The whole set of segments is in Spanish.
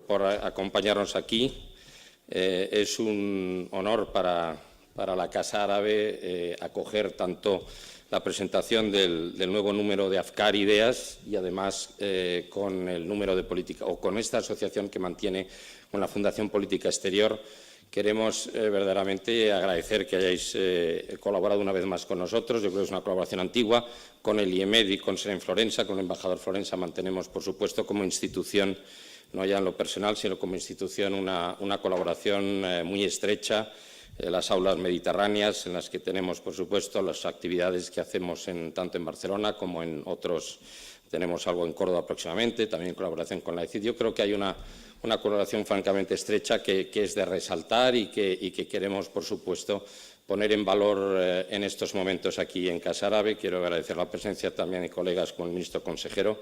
por acompañarnos aquí. Es un honor para la Casa Árabe acoger tanto la presentación del nuevo número de Afkar Ideas y además con el número de política o con esta asociación que mantiene con la Fundación Política Exterior. Queremos verdaderamente agradecer que hayáis colaborado una vez más con nosotros. Yo creo que es una colaboración antigua. Con el IEMED y con Seren Florensa, con el embajador Florensa, mantenemos, por supuesto, como institución, no ya en lo personal, sino como institución, una colaboración muy estrecha. Las aulas mediterráneas, en las que tenemos, por supuesto, las actividades que hacemos tanto en Barcelona como en otros. Tenemos algo en Córdoba próximamente, también en colaboración con la ECID. Yo creo que hay una colaboración francamente estrecha que es de resaltar y que queremos, por supuesto, poner en valor en estos momentos aquí en Casa Árabe. Quiero agradecer la presencia también de colegas como el ministro consejero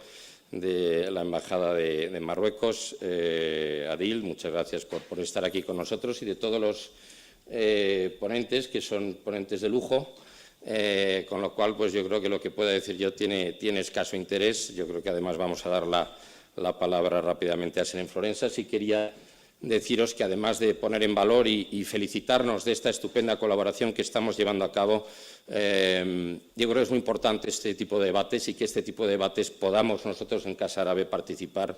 de la Embajada de Marruecos, Adil, muchas gracias por estar aquí con nosotros, y de todos los ponentes, que son ponentes de lujo. Con lo cual, pues yo creo que lo que pueda decir yo tiene escaso interés. Yo creo que además vamos a dar la palabra rápidamente a Seren Florensa. Sí quería deciros que además de poner en valor y felicitarnos de esta estupenda colaboración que estamos llevando a cabo, yo creo que es muy importante este tipo de debates y que este tipo de debates podamos nosotros en Casa Árabe participar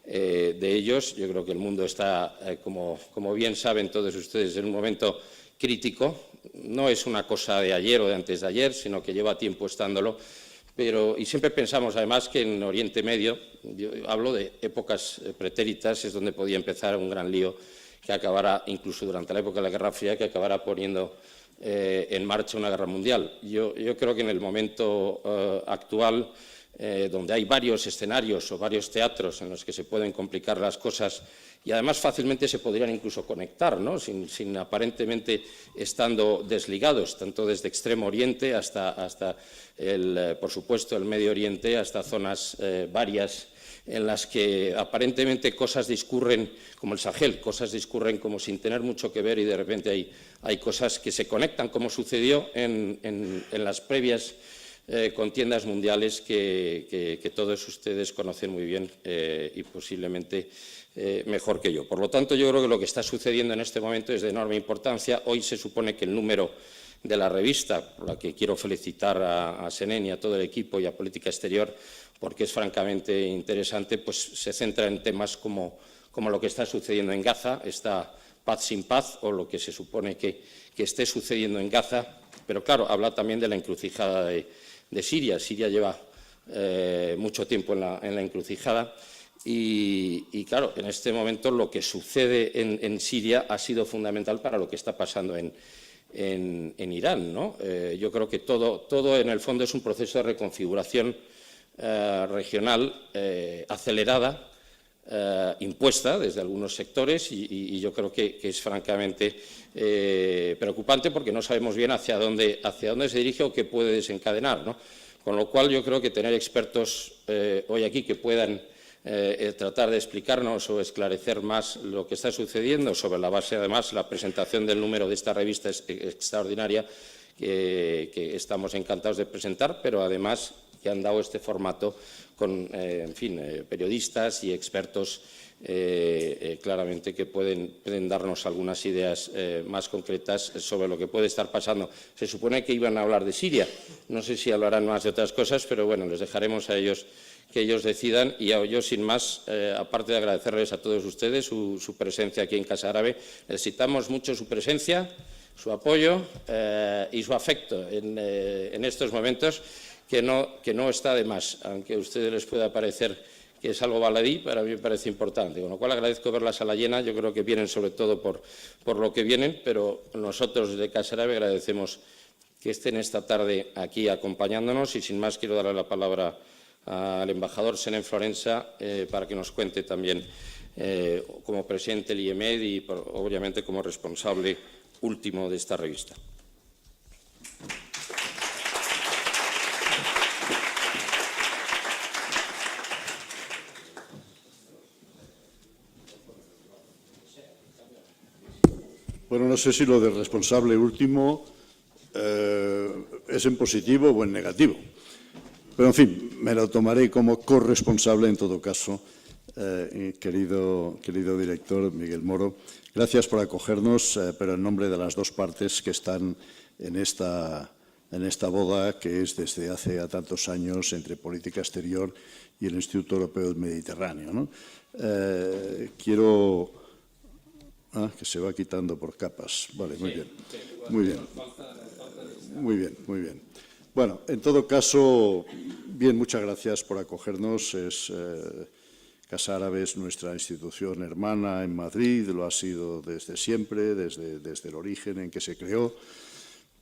de ellos. Yo creo que el mundo está, como bien saben todos ustedes, en un momento crítico. No es una cosa de ayer o de antes de ayer, sino que lleva tiempo estándolo. Y siempre pensamos, además, que en Oriente Medio, yo hablo de épocas pretéritas, es donde podía empezar un gran lío que acabará, incluso durante la época de la Guerra Fría, que acabará poniendo en marcha una guerra mundial. Yo creo que en el momento actual, donde hay varios escenarios o varios teatros en los que se pueden complicar las cosas y además fácilmente se podrían incluso conectar, ¿no? sin aparentemente estando desligados, tanto desde Extremo Oriente hasta por supuesto, el Medio Oriente, hasta zonas varias en las que aparentemente cosas discurren, como el Sahel, cosas discurren como sin tener mucho que ver y de repente hay cosas que se conectan, como sucedió en las previas contiendas mundiales que todos ustedes conocen muy bien y posiblemente mejor que yo. Por lo tanto, yo creo que lo que está sucediendo en este momento es de enorme importancia. Hoy se supone que el número de la revista, por la que quiero felicitar a Seren y a todo el equipo y a Política Exterior, porque es francamente interesante, pues se centra en temas como lo que está sucediendo en Gaza, esta paz sin paz, o lo que se supone que esté sucediendo en Gaza. Pero claro, habla también de la encrucijada de Siria. Siria lleva mucho tiempo en la encrucijada y claro, en este momento lo que sucede en Siria ha sido fundamental para lo que está pasando en Irán, ¿no? Yo creo que todo en el fondo es un proceso de reconfiguración regional acelerada, impuesta desde algunos sectores y yo creo que es francamente preocupante porque no sabemos bien hacia dónde se dirige o qué puede desencadenar, ¿no? Con lo cual yo creo que tener expertos hoy aquí que puedan tratar de explicarnos o esclarecer más lo que está sucediendo sobre la base, además, la presentación del número de esta revista es extraordinaria que estamos encantados de presentar, pero además que han dado este formato con, periodistas y expertos claramente que pueden darnos algunas ideas más concretas sobre lo que puede estar pasando. Se supone que iban a hablar de Siria, no sé si hablarán más de otras cosas, pero bueno, les dejaremos a ellos que ellos decidan y yo, sin más, aparte de agradecerles a todos ustedes su presencia aquí en Casa Árabe, necesitamos mucho su presencia, su apoyo y su afecto en estos momentos que no está de más, aunque a ustedes les pueda parecer que es algo baladí, para mí me parece importante, con lo cual agradezco ver la sala llena. Yo creo que vienen sobre todo por lo que vienen, pero nosotros desde Casa Árabe agradecemos que estén esta tarde aquí acompañándonos y sin más quiero darle la palabra al embajador Seren Florensa para que nos cuente también como presidente del IEMED y obviamente como responsable último de esta revista. Bueno, no sé si lo de responsable último es en positivo o en negativo. Pero, en fin, me lo tomaré como corresponsable, en todo caso, querido director Miguel Moro. Gracias por acogernos, pero en nombre de las dos partes que están en esta boda, que es desde hace tantos años entre política exterior y el Instituto Europeo del Mediterráneo, ¿no? Quiero... que se va quitando por capas. Vale, muy bien. Muy bien. Muy bien, muy bien. Bueno, en todo caso, bien, muchas gracias por acogernos. Casa Árabe es nuestra institución hermana en Madrid, lo ha sido desde siempre, desde el origen en que se creó.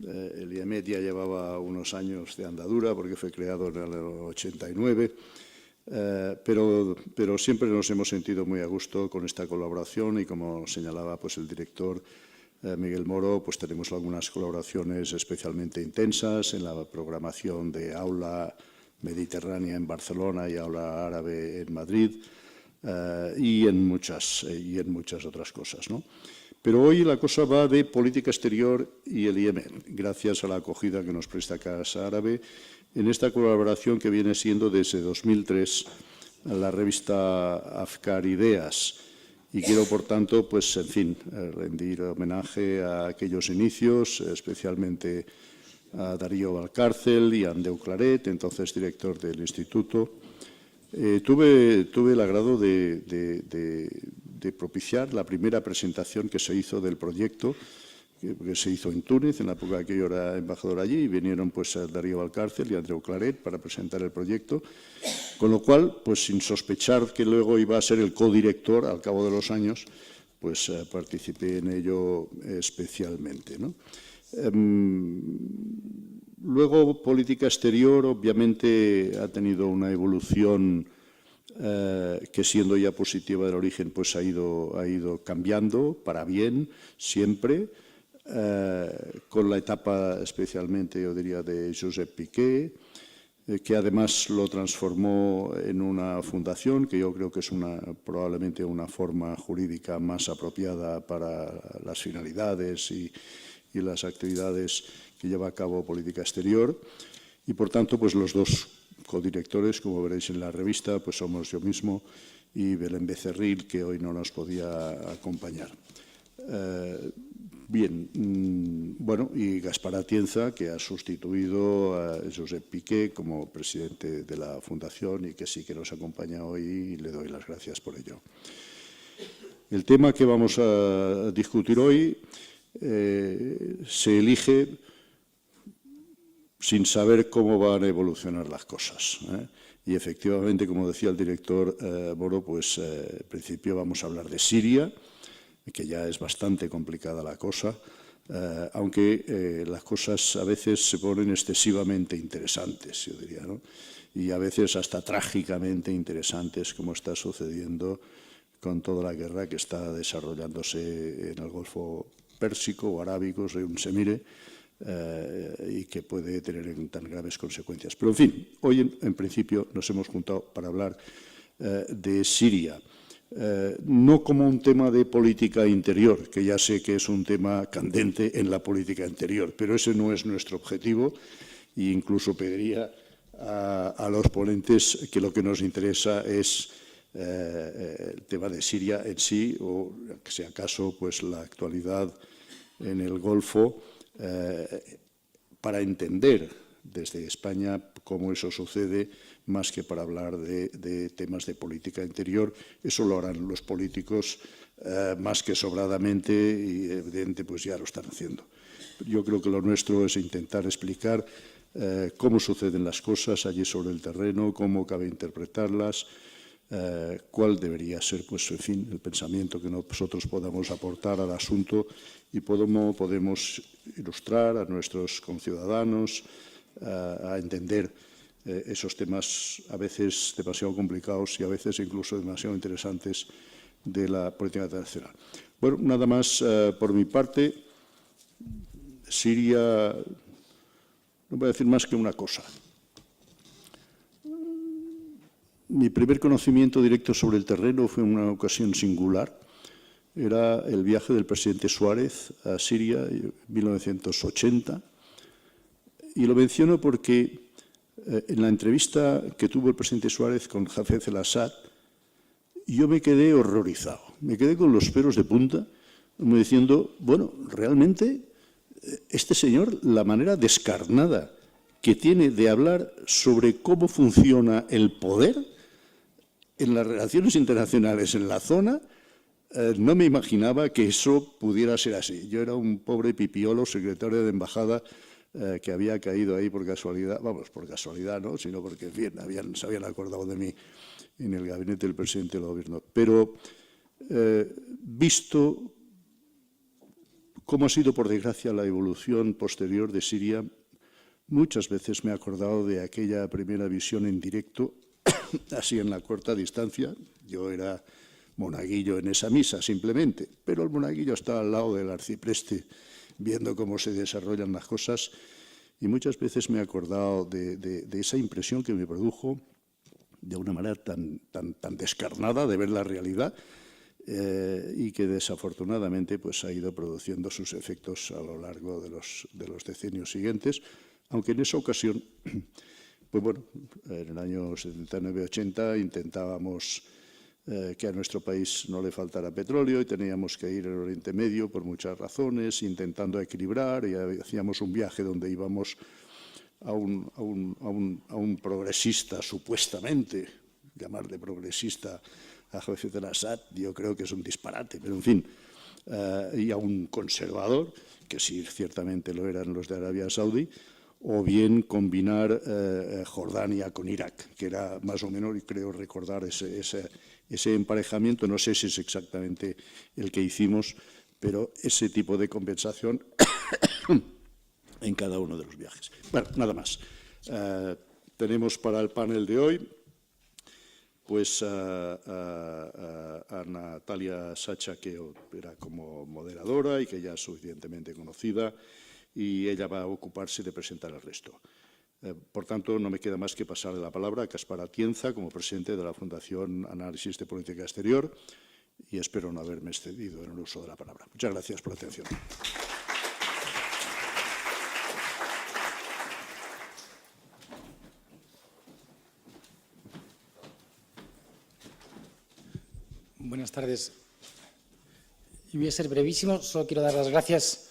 El IEMET ya llevaba unos años de andadura porque fue creado en el 89, pero siempre nos hemos sentido muy a gusto con esta colaboración y, como señalaba pues, el director Miguel Moro, pues tenemos algunas colaboraciones especialmente intensas en la programación de Aula Mediterránea en Barcelona y Aula Árabe en Madrid y en muchas otras cosas, ¿no? Pero hoy la cosa va de política exterior y el IEMET, gracias a la acogida que nos presta Casa Árabe en esta colaboración que viene siendo desde 2003 la revista Afkar Ideas. Y quiero, por tanto, pues, en fin, rendir homenaje a aquellos inicios, especialmente a Darío Valcárcel y a Andreu Claret, entonces director del Instituto. Tuve el agrado de propiciar la primera presentación que se hizo del proyecto, que se hizo en Túnez, en la época que yo era embajador allí, y vinieron pues a Darío Valcárcel y a Andreu Claret para presentar el proyecto, con lo cual, pues sin sospechar que luego iba a ser el codirector al cabo de los años, pues participé en ello especialmente, ¿no? Luego, política exterior, obviamente, ha tenido una evolución que, siendo ya positiva del origen, pues ha ido cambiando para bien, siempre, con la etapa especialmente, yo diría, de Josep Piqué, que además lo transformó en una fundación, que yo creo que es probablemente una forma jurídica más apropiada para las finalidades y las actividades que lleva a cabo política exterior. Y, por tanto, pues los dos codirectores, como veréis en la revista, pues somos yo mismo y Belén Becerril, que hoy no nos podía acompañar. Bien, bueno, y Gaspar Atienza, que ha sustituido a Josep Piqué como presidente de la Fundación y que sí que nos acompaña hoy, y le doy las gracias por ello. El tema que vamos a discutir hoy se elige sin saber cómo van a evolucionar las cosas, Y efectivamente, como decía el director Moro, pues en principio vamos a hablar de Siria, que ya es bastante complicada la cosa, aunque las cosas a veces se ponen excesivamente interesantes, yo diría, ¿no? Y a veces hasta trágicamente interesantes, como está sucediendo con toda la guerra que está desarrollándose en el Golfo Pérsico o Arábico, según se mire, y que puede tener tan graves consecuencias. Pero, en fin, hoy en principio nos hemos juntado para hablar de Siria. No como un tema de política interior, que ya sé que es un tema candente en la política interior, pero ese no es nuestro objetivo, e incluso pediría a los ponentes que lo que nos interesa es el tema de Siria en sí, o que si acaso pues la actualidad en el Golfo, para entender desde España cómo eso sucede, más que para hablar de temas de política interior. Eso lo harán los políticos más que sobradamente y, evidente, pues ya lo están haciendo. Yo creo que lo nuestro es intentar explicar cómo suceden las cosas allí sobre el terreno, cómo cabe interpretarlas, cuál debería ser, pues, en fin, el pensamiento que nosotros podamos aportar al asunto y cómo podemos ilustrar a nuestros conciudadanos a entender esos temas a veces demasiado complicados y a veces incluso demasiado interesantes de la política internacional. Bueno, nada más por mi parte. Siria, no voy a decir más que una cosa. Mi primer conocimiento directo sobre el terreno fue en una ocasión singular. Era el viaje del presidente Suárez a Siria en 1980. Y lo menciono porque en la entrevista que tuvo el presidente Suárez con Hafez el-Assad, yo me quedé horrorizado, me quedé con los pelos de punta, como diciendo, bueno, realmente este señor, la manera descarnada que tiene de hablar sobre cómo funciona el poder en las relaciones internacionales en la zona, no me imaginaba que eso pudiera ser así. Yo era un pobre pipiolo, secretario de embajada, que había caído ahí por casualidad, vamos, por casualidad, ¿no?, sino porque, en fin, se habían acordado de mí en el gabinete del presidente del gobierno. Pero visto cómo ha sido, por desgracia, la evolución posterior de Siria, muchas veces me he acordado de aquella primera visión en directo, así en la corta distancia. Yo era monaguillo en esa misa, simplemente, pero el monaguillo estaba al lado del arcipreste, viendo cómo se desarrollan las cosas, y muchas veces me he acordado de esa impresión que me produjo de una manera tan descarnada de ver la realidad, y que desafortunadamente pues, ha ido produciendo sus efectos a lo largo de los decenios siguientes, aunque en esa ocasión, pues bueno, en el año 79-80 intentábamos que a nuestro país no le faltara petróleo y teníamos que ir al Oriente Medio por muchas razones, intentando equilibrar, y hacíamos un viaje donde íbamos a un progresista, supuestamente, llamarle progresista a Hafez al-Assad, yo creo que es un disparate, pero en fin, y a un conservador, que sí ciertamente lo eran los de Arabia Saudí, o bien combinar Jordania con Irak, que era más o menos, y creo recordar ese emparejamiento, no sé si es exactamente el que hicimos, pero ese tipo de compensación en cada uno de los viajes. Bueno, nada más. Tenemos para el panel de hoy pues a Natalia Sacha, que era como moderadora y que ya es suficientemente conocida, y ella va a ocuparse de presentar el resto. Por tanto, no me queda más que pasarle la palabra a Caspar Atienza, como presidente de la Fundación Análisis de Política Exterior, y espero no haberme excedido en el uso de la palabra. Muchas gracias por la atención. Buenas tardes. Y voy a ser brevísimo. Solo quiero dar las gracias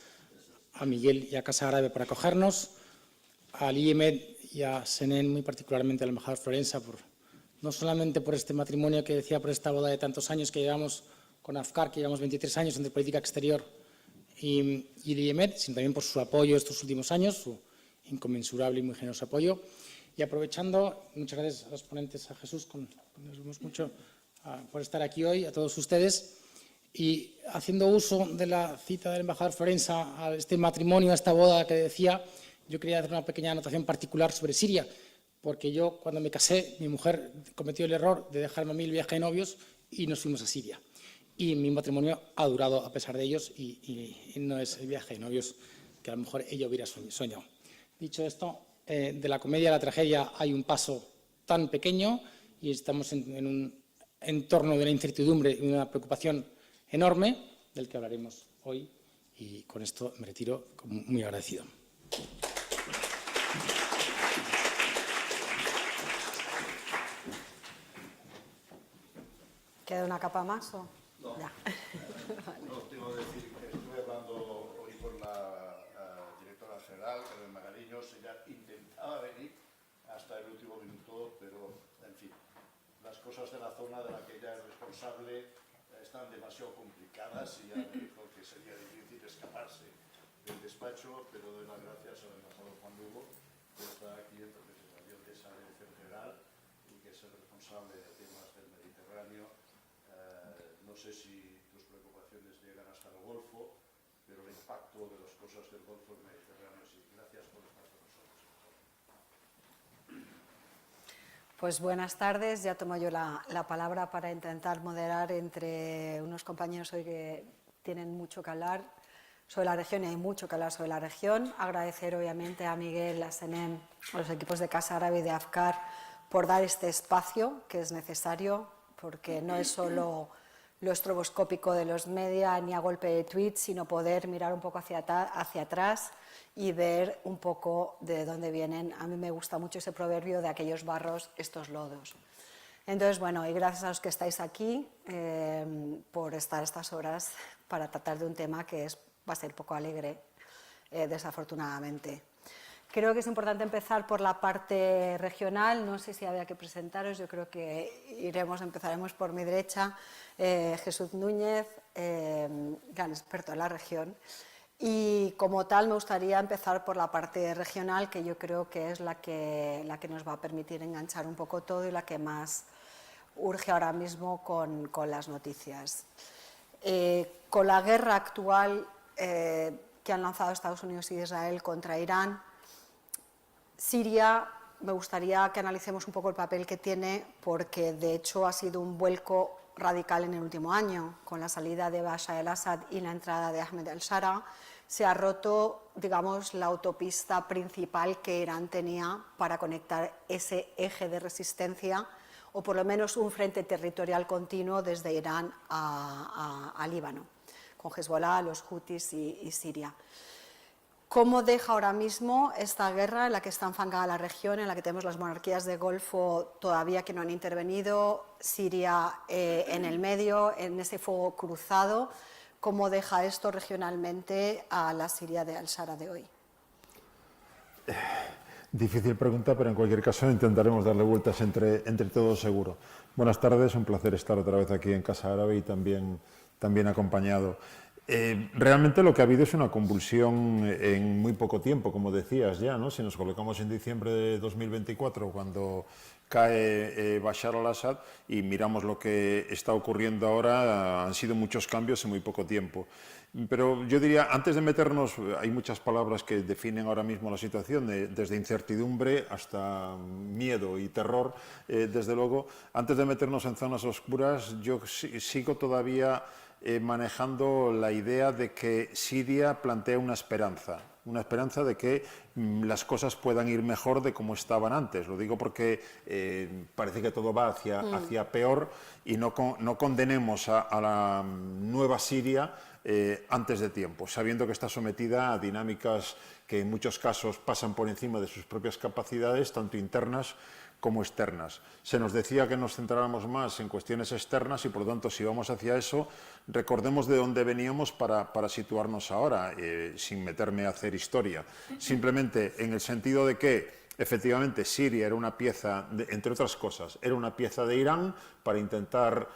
a Miguel y a Casa Árabe por acogernos, al IEMED y a SENEN, muy particularmente al embajador Florensa, no solamente por este matrimonio que decía, por esta boda de tantos años que llevamos con Afkar, que llevamos 23 años entre política exterior y el IEMED, sino también por su apoyo estos últimos años, su inconmensurable y muy generoso apoyo. Y aprovechando, muchas gracias a los ponentes, a Jesús, nos vemos mucho por estar aquí hoy, a todos ustedes, y haciendo uso de la cita del embajador Florensa a este matrimonio, a esta boda que decía, yo quería hacer una pequeña anotación particular sobre Siria, porque yo, cuando me casé, mi mujer cometió el error de dejarme a mí el viaje de novios y nos fuimos a Siria. Y mi matrimonio ha durado a pesar de ellos y no es el viaje de novios que a lo mejor ella hubiera soñado. Dicho esto, de la comedia a la tragedia hay un paso tan pequeño y estamos en un entorno de una incertidumbre y una preocupación enorme, del que hablaremos hoy, y con esto me retiro muy agradecido. ¿Queda una capa más o...? No. Ya. No, tengo que decir que estuve hablando hoy con la directora general, Carmen Magariños. Ella intentaba venir hasta el último minuto, pero, en fin, las cosas de la zona de la que ella es responsable están demasiado complicadas y ya me dijo que sería difícil escaparse del despacho, pero doy las gracias al embajador Juan Lugo, que está aquí en representación de esa dirección general y que es el responsable de temas del Mediterráneo. No sé si tus preocupaciones llegan hasta el Golfo, pero el impacto de las cosas del Golfo y Mediterráneo sí. Gracias por estar con nosotros. Pues buenas tardes. Ya tomo yo la palabra para intentar moderar entre unos compañeros hoy que tienen mucho que hablar sobre la región y hay mucho que hablar sobre la región. Agradecer obviamente a Miguel, a SENEN, a los equipos de Casa Árabe y de Afkar por dar este espacio que es necesario, porque no es solo lo estroboscópico de los media ni a golpe de tweets, sino poder mirar un poco hacia atrás y ver un poco de dónde vienen. A mí me gusta mucho ese proverbio de aquellos barros, estos lodos. Entonces, bueno, y gracias a los que estáis aquí por estar estas horas para tratar de un tema que va a ser poco alegre, desafortunadamente. Creo que es importante empezar por la parte regional. No sé si había que presentaros, yo creo que empezaremos por mi derecha. Jesús Núñez, gran experto en la región. Y como tal me gustaría empezar por la parte regional, que yo creo que es la que nos va a permitir enganchar un poco todo y la que más urge ahora mismo con las noticias. Con la guerra actual que han lanzado Estados Unidos y Israel contra Irán, Siria, me gustaría que analicemos un poco el papel que tiene, porque de hecho ha sido un vuelco radical en el último año. Con la salida de Bashar al-Assad y la entrada de Ahmed al-Shara, se ha roto, digamos, la autopista principal que Irán tenía para conectar ese eje de resistencia, o por lo menos un frente territorial continuo desde Irán a Líbano, con Hezbollah, los Hutis y Siria. ¿Cómo deja ahora mismo esta guerra en la que está enfangada la región, en la que tenemos las monarquías de Golfo todavía que no han intervenido, Siria en el medio, en ese fuego cruzado? ¿Cómo deja esto regionalmente a la Siria de al-Shara de hoy? Difícil pregunta, pero en cualquier caso intentaremos darle vueltas entre todos seguro. Buenas tardes, un placer estar otra vez aquí en Casa Árabe y también acompañado. Realmente lo que ha habido es una convulsión en muy poco tiempo, como decías ya, ¿no? Si nos colocamos en diciembre de 2024, cuando cae Bashar al-Assad, y miramos lo que está ocurriendo ahora, han sido muchos cambios en muy poco tiempo. Pero yo diría, antes de meternos, hay muchas palabras que definen ahora mismo la situación, desde incertidumbre hasta miedo y terror, desde luego. Antes de meternos en zonas oscuras, yo sigo todavía manejando la idea de que Siria plantea una esperanza de que las cosas puedan ir mejor de como estaban antes. Lo digo porque parece que todo va hacia peor, y no condenemos a la nueva Siria antes de tiempo, sabiendo que está sometida a dinámicas que en muchos casos pasan por encima de sus propias capacidades, tanto internas como externas. Se nos decía que nos centráramos más en cuestiones externas y, por lo tanto, si vamos hacia eso, recordemos de dónde veníamos para situarnos ahora, sin meterme a hacer historia. Simplemente en el sentido de que, efectivamente, Siria era una pieza, entre otras cosas, era una pieza de Irán para intentar,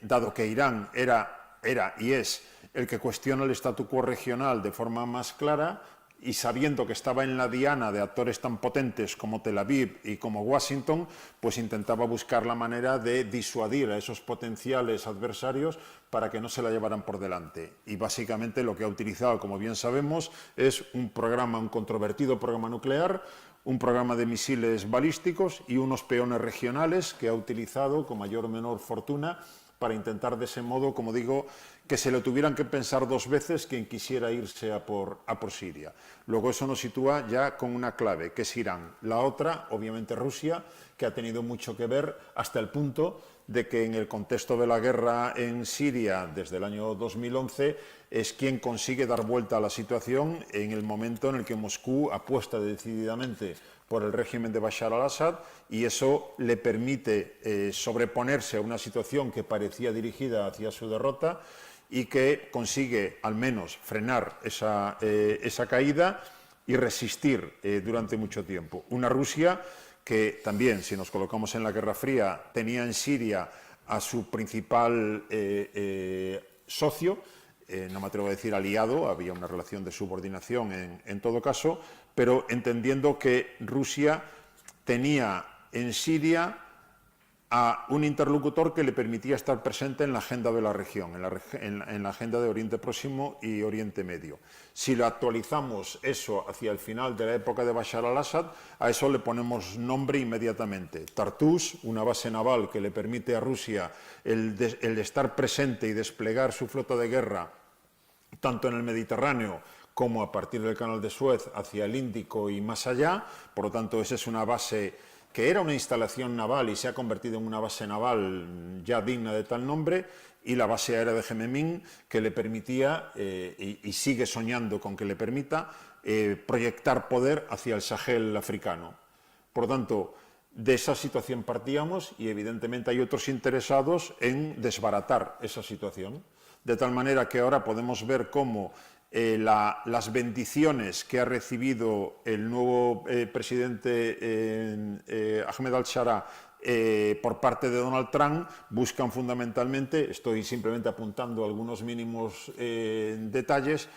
dado que Irán era y es el que cuestiona el statu quo regional de forma más clara, y sabiendo que estaba en la diana de actores tan potentes como Tel Aviv y como Washington, pues intentaba buscar la manera de disuadir a esos potenciales adversarios para que no se la llevaran por delante. Y básicamente lo que ha utilizado, como bien sabemos, es un controvertido programa nuclear, un programa de misiles balísticos y unos peones regionales que ha utilizado con mayor o menor fortuna para intentar de ese modo, como digo, que se lo tuvieran que pensar dos veces quien quisiera irse a por Siria. Luego eso nos sitúa ya con una clave, que es Irán. La otra, obviamente Rusia, que ha tenido mucho que ver hasta el punto de que en el contexto de la guerra en Siria desde el año 2011 es quien consigue dar vuelta a la situación en el momento en el que Moscú apuesta decididamente por el régimen de Bashar al-Assad, y eso le permite sobreponerse a una situación que parecía dirigida hacia su derrota y que consigue al menos frenar esa caída y resistir durante mucho tiempo. Una Rusia que también, si nos colocamos en la Guerra Fría, tenía en Siria a su principal socio, no me atrevo a decir aliado, había una relación de subordinación en todo caso, pero entendiendo que Rusia tenía en Siria a un interlocutor que le permitía estar presente en la agenda de la región, en la agenda de Oriente Próximo y Oriente Medio. Si lo actualizamos eso hacia el final de la época de Bashar al-Assad, a eso le ponemos nombre inmediatamente. Tartus, una base naval que le permite a Rusia el estar presente y desplegar su flota de guerra tanto en el Mediterráneo como a partir del Canal de Suez hacia el Índico y más allá. Por lo tanto, esa es una base que era una instalación naval y se ha convertido en una base naval ya digna de tal nombre, y la base aérea de Gememín, que le permitía, y sigue soñando con que le permita, proyectar poder hacia el Sahel africano. Por lo tanto, De esa situación partíamos y evidentemente hay otros interesados en desbaratar esa situación, de tal manera que ahora podemos ver cómo las bendiciones que ha recibido el nuevo presidente Ahmed al-Sharaa por parte de Donald Trump buscan fundamentalmente, estoy simplemente apuntando algunos mínimos detalles,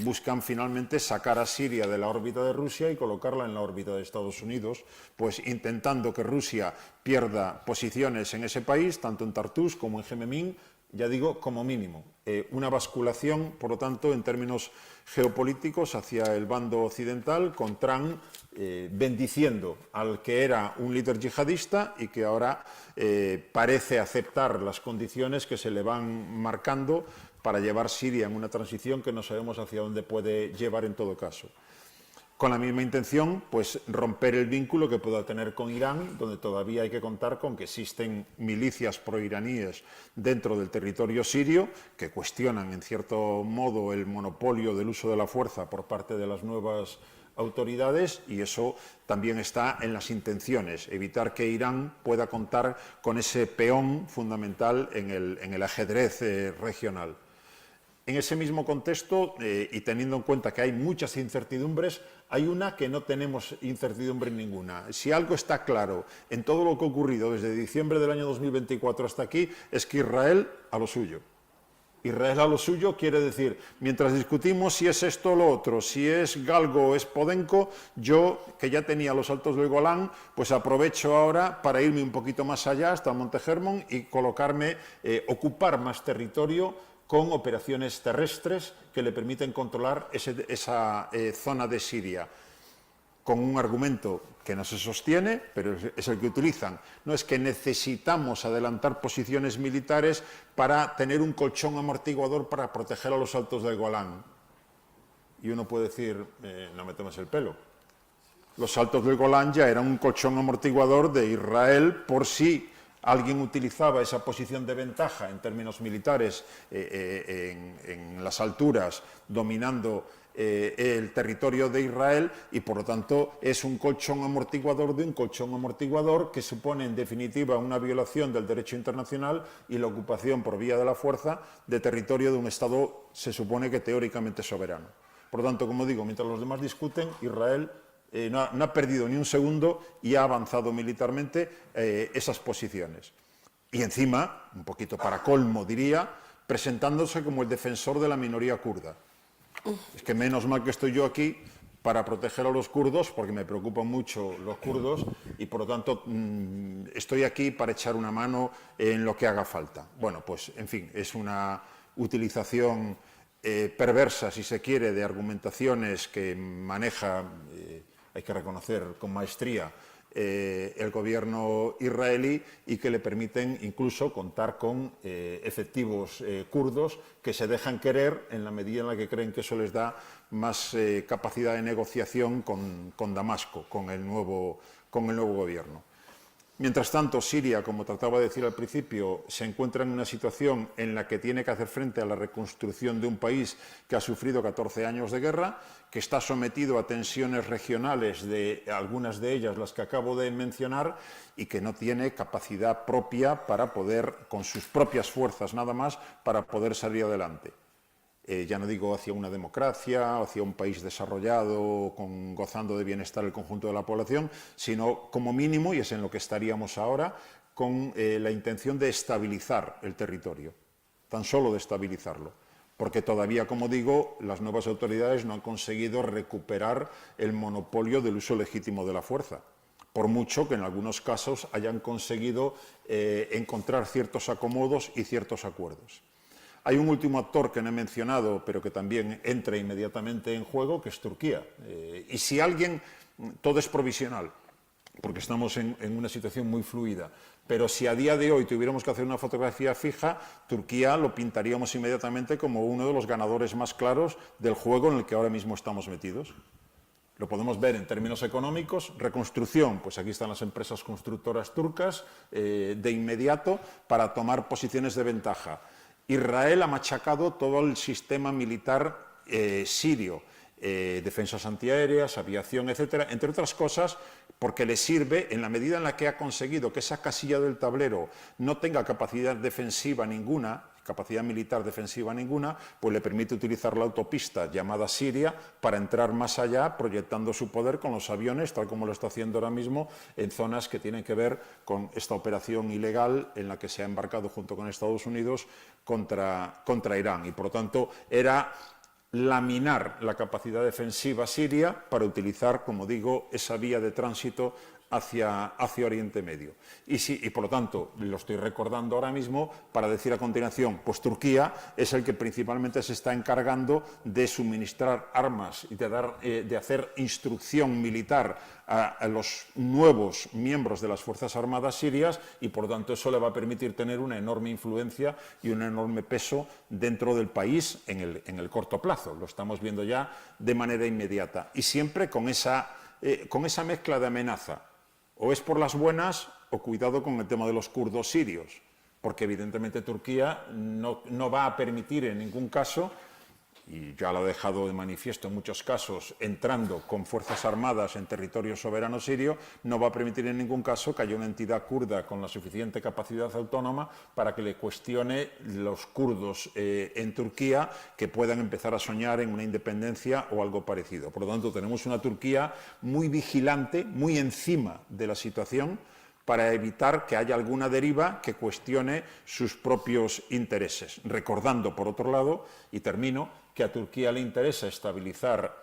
buscan finalmente sacar a Siria de la órbita de Rusia y colocarla en la órbita de Estados Unidos, pues intentando que Rusia pierda posiciones en ese país, tanto en Tartus como en Jemimín, ya digo, como mínimo. Una basculación, por lo tanto, en términos geopolíticos hacia el bando occidental, con Trump bendiciendo al que era un líder yihadista y que ahora parece aceptar las condiciones que se le van marcando para llevar Siria en una transición que no sabemos hacia dónde puede llevar en todo caso. Con la misma intención, pues romper el vínculo que pueda tener con Irán, donde todavía hay que contar con que existen milicias proiraníes dentro del territorio sirio que cuestionan en cierto modo el monopolio del uso de la fuerza por parte de las nuevas autoridades, y eso también está en las intenciones, evitar que Irán pueda contar con ese peón fundamental en el ajedrez regional. En ese mismo contexto, y teniendo en cuenta que hay muchas incertidumbres, hay una que no tenemos incertidumbre ninguna. Si algo está claro en todo lo que ha ocurrido desde diciembre del año 2024 hasta aquí, es que Israel a lo suyo. Israel a lo suyo quiere decir, mientras discutimos si es esto o lo otro, si es Galgo o es Podenco, yo, que ya tenía los altos del Golán, pues aprovecho ahora para irme un poquito más allá, hasta Monte Hermon, y colocarme, ocupar más territorio con operaciones terrestres que le permiten controlar esa zona de Siria, con un argumento que no se sostiene, pero es el que utilizan. No es que necesitamos adelantar posiciones militares para tener un colchón amortiguador para proteger a los altos del Golán. Y uno puede decir, no me tomes el pelo. Los altos del Golán ya eran un colchón amortiguador de Israel por si alguien utilizaba esa posición de ventaja en términos militares en las alturas, dominando el territorio de Israel, y por lo tanto es un colchón amortiguador de un colchón amortiguador que supone en definitiva una violación del derecho internacional y la ocupación por vía de la fuerza de territorio de un Estado, se supone que teóricamente soberano. Por lo tanto, como digo, mientras los demás discuten, Israel no ha perdido ni un segundo y ha avanzado militarmente esas posiciones. Y encima, un poquito para colmo diría, presentándose como el defensor de la minoría kurda. Es que menos mal que estoy yo aquí para proteger a los kurdos, porque me preocupan mucho los kurdos y por lo tanto estoy aquí para echar una mano en lo que haga falta. Bueno, pues en fin, es una utilización perversa, si se quiere, de argumentaciones que maneja, hay que reconocer, con maestría el gobierno israelí, y que le permiten incluso contar con efectivos kurdos que se dejan querer en la medida en la que creen que eso les da más capacidad de negociación con Damasco, con el nuevo gobierno. Mientras tanto, Siria, como trataba de decir al principio, se encuentra en una situación en la que tiene que hacer frente a la reconstrucción de un país que ha sufrido 14 años de guerra, que está sometido a tensiones regionales, de algunas de ellas las que acabo de mencionar, y que no tiene capacidad propia para poder, con sus propias fuerzas nada más, para poder salir adelante. Ya no digo hacia una democracia, hacia un país desarrollado, gozando de bienestar el conjunto de la población, sino como mínimo, y es en lo que estaríamos ahora, con la intención de estabilizar el territorio, tan solo de estabilizarlo, porque todavía, como digo, las nuevas autoridades no han conseguido recuperar el monopolio del uso legítimo de la fuerza, por mucho que en algunos casos hayan conseguido encontrar ciertos acomodos y ciertos acuerdos. Hay un último actor que no he mencionado, pero que también entra inmediatamente en juego, que es Turquía. Y si alguien, todo es provisional, porque estamos en una situación muy fluida, pero si a día de hoy tuviéramos que hacer una fotografía fija, Turquía lo pintaríamos inmediatamente como uno de los ganadores más claros del juego en el que ahora mismo estamos metidos. Lo podemos ver en términos económicos. Reconstrucción, pues aquí están las empresas constructoras turcas de inmediato para tomar posiciones de ventaja. Israel ha machacado todo el sistema militar sirio. defensas antiaéreas, aviación, etcétera, entre otras cosas, porque le sirve, en la medida en la que ha conseguido que esa casilla del tablero no tenga capacidad defensiva ninguna, capacidad militar defensiva ninguna, pues le permite utilizar la autopista llamada Siria para entrar más allá, proyectando su poder con los aviones, tal como lo está haciendo ahora mismo en zonas que tienen que ver con esta operación ilegal en la que se ha embarcado junto con Estados Unidos contra Irán. Y por lo tanto era laminar la capacidad defensiva siria para utilizar, como digo, esa vía de tránsito hacia Oriente Medio. Y por lo tanto, lo estoy recordando ahora mismo para decir a continuación, pues Turquía es el que principalmente se está encargando de suministrar armas y de hacer instrucción militar a los nuevos miembros de las Fuerzas Armadas sirias, y por lo tanto eso le va a permitir tener una enorme influencia y un enorme peso dentro del país en el corto plazo. Lo estamos viendo ya de manera inmediata y siempre con esa mezcla de amenaza. O es por las buenas o cuidado con el tema de los kurdos sirios, porque evidentemente Turquía no va a permitir en ningún caso, y ya lo ha dejado de manifiesto en muchos casos, entrando con fuerzas armadas en territorio soberano sirio, no va a permitir en ningún caso que haya una entidad kurda con la suficiente capacidad autónoma para que le cuestione los kurdos en Turquía, que puedan empezar a soñar en una independencia o algo parecido. Por lo tanto, tenemos una Turquía muy vigilante, muy encima de la situación, para evitar que haya alguna deriva que cuestione sus propios intereses. Recordando, por otro lado, y termino, que a Turquía le interesa estabilizar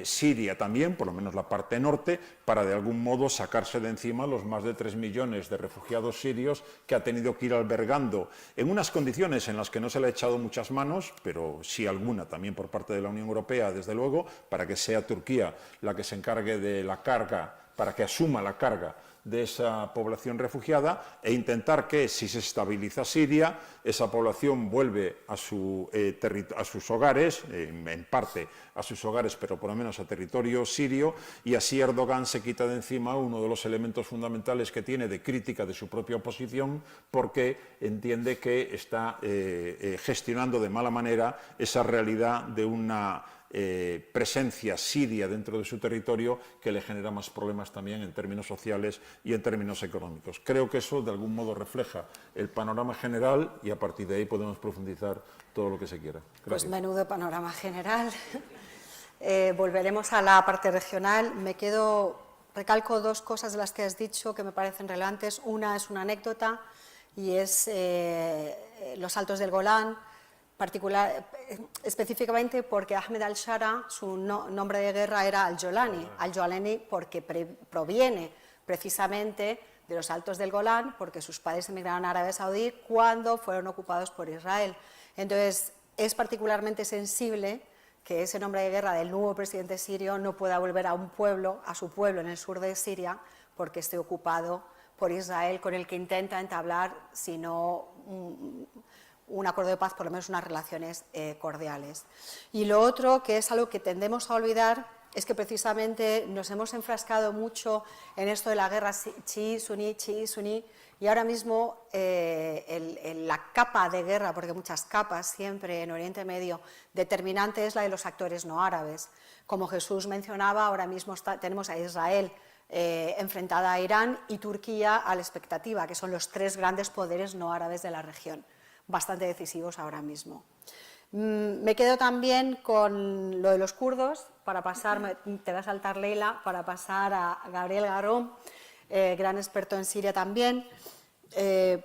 Siria también, por lo menos la parte norte, para de algún modo sacarse de encima los más de 3 millones de refugiados sirios que ha tenido que ir albergando en unas condiciones en las que no se le ha echado muchas manos, pero sí alguna también por parte de la Unión Europea, desde luego, para que sea Turquía la que se encargue de la carga, para que asuma la carga de esa población refugiada, e intentar que, si se estabiliza Siria, esa población vuelve a sus hogares, en parte a sus hogares, pero por lo menos a territorio sirio, y así Erdogan se quita de encima uno de los elementos fundamentales que tiene de crítica de su propia oposición, porque entiende que está gestionando de mala manera esa realidad de una presencia siria dentro de su territorio que le genera más problemas también en términos sociales y en términos económicos. Creo que eso de algún modo refleja el panorama general y a partir de ahí podemos profundizar todo lo que se quiera. Gracias. Pues menudo panorama general. Volveremos a la parte regional. Recalco dos cosas de las que has dicho que me parecen relevantes. Una es una anécdota y es los Altos del Golán, específicamente porque Ahmed al-Shara, su nombre de guerra era al-Jolani. Al-Jolani porque proviene precisamente de los Altos del Golán, porque sus padres emigraron a Arabia Saudí cuando fueron ocupados por Israel. Entonces, es particularmente sensible que ese nombre de guerra del nuevo presidente sirio no pueda volver a su pueblo en el sur de Siria, porque esté ocupado por Israel, con el que intenta entablar, si no un acuerdo de paz, por lo menos unas relaciones cordiales. Y lo otro, que es algo que tendemos a olvidar, es que precisamente nos hemos enfrascado mucho en esto de la guerra chií-suní, y ahora mismo la capa de guerra, porque hay muchas capas siempre en Oriente Medio, determinante es la de los actores no árabes. Como Jesús mencionaba, ahora mismo tenemos a Israel enfrentada a Irán y Turquía a la expectativa, que son los tres grandes poderes no árabes de la región, bastante decisivos ahora mismo. Me quedo también con lo de los kurdos, para pasar, te va a saltar Leila, para pasar a Gabriel Garón, gran experto en Siria también,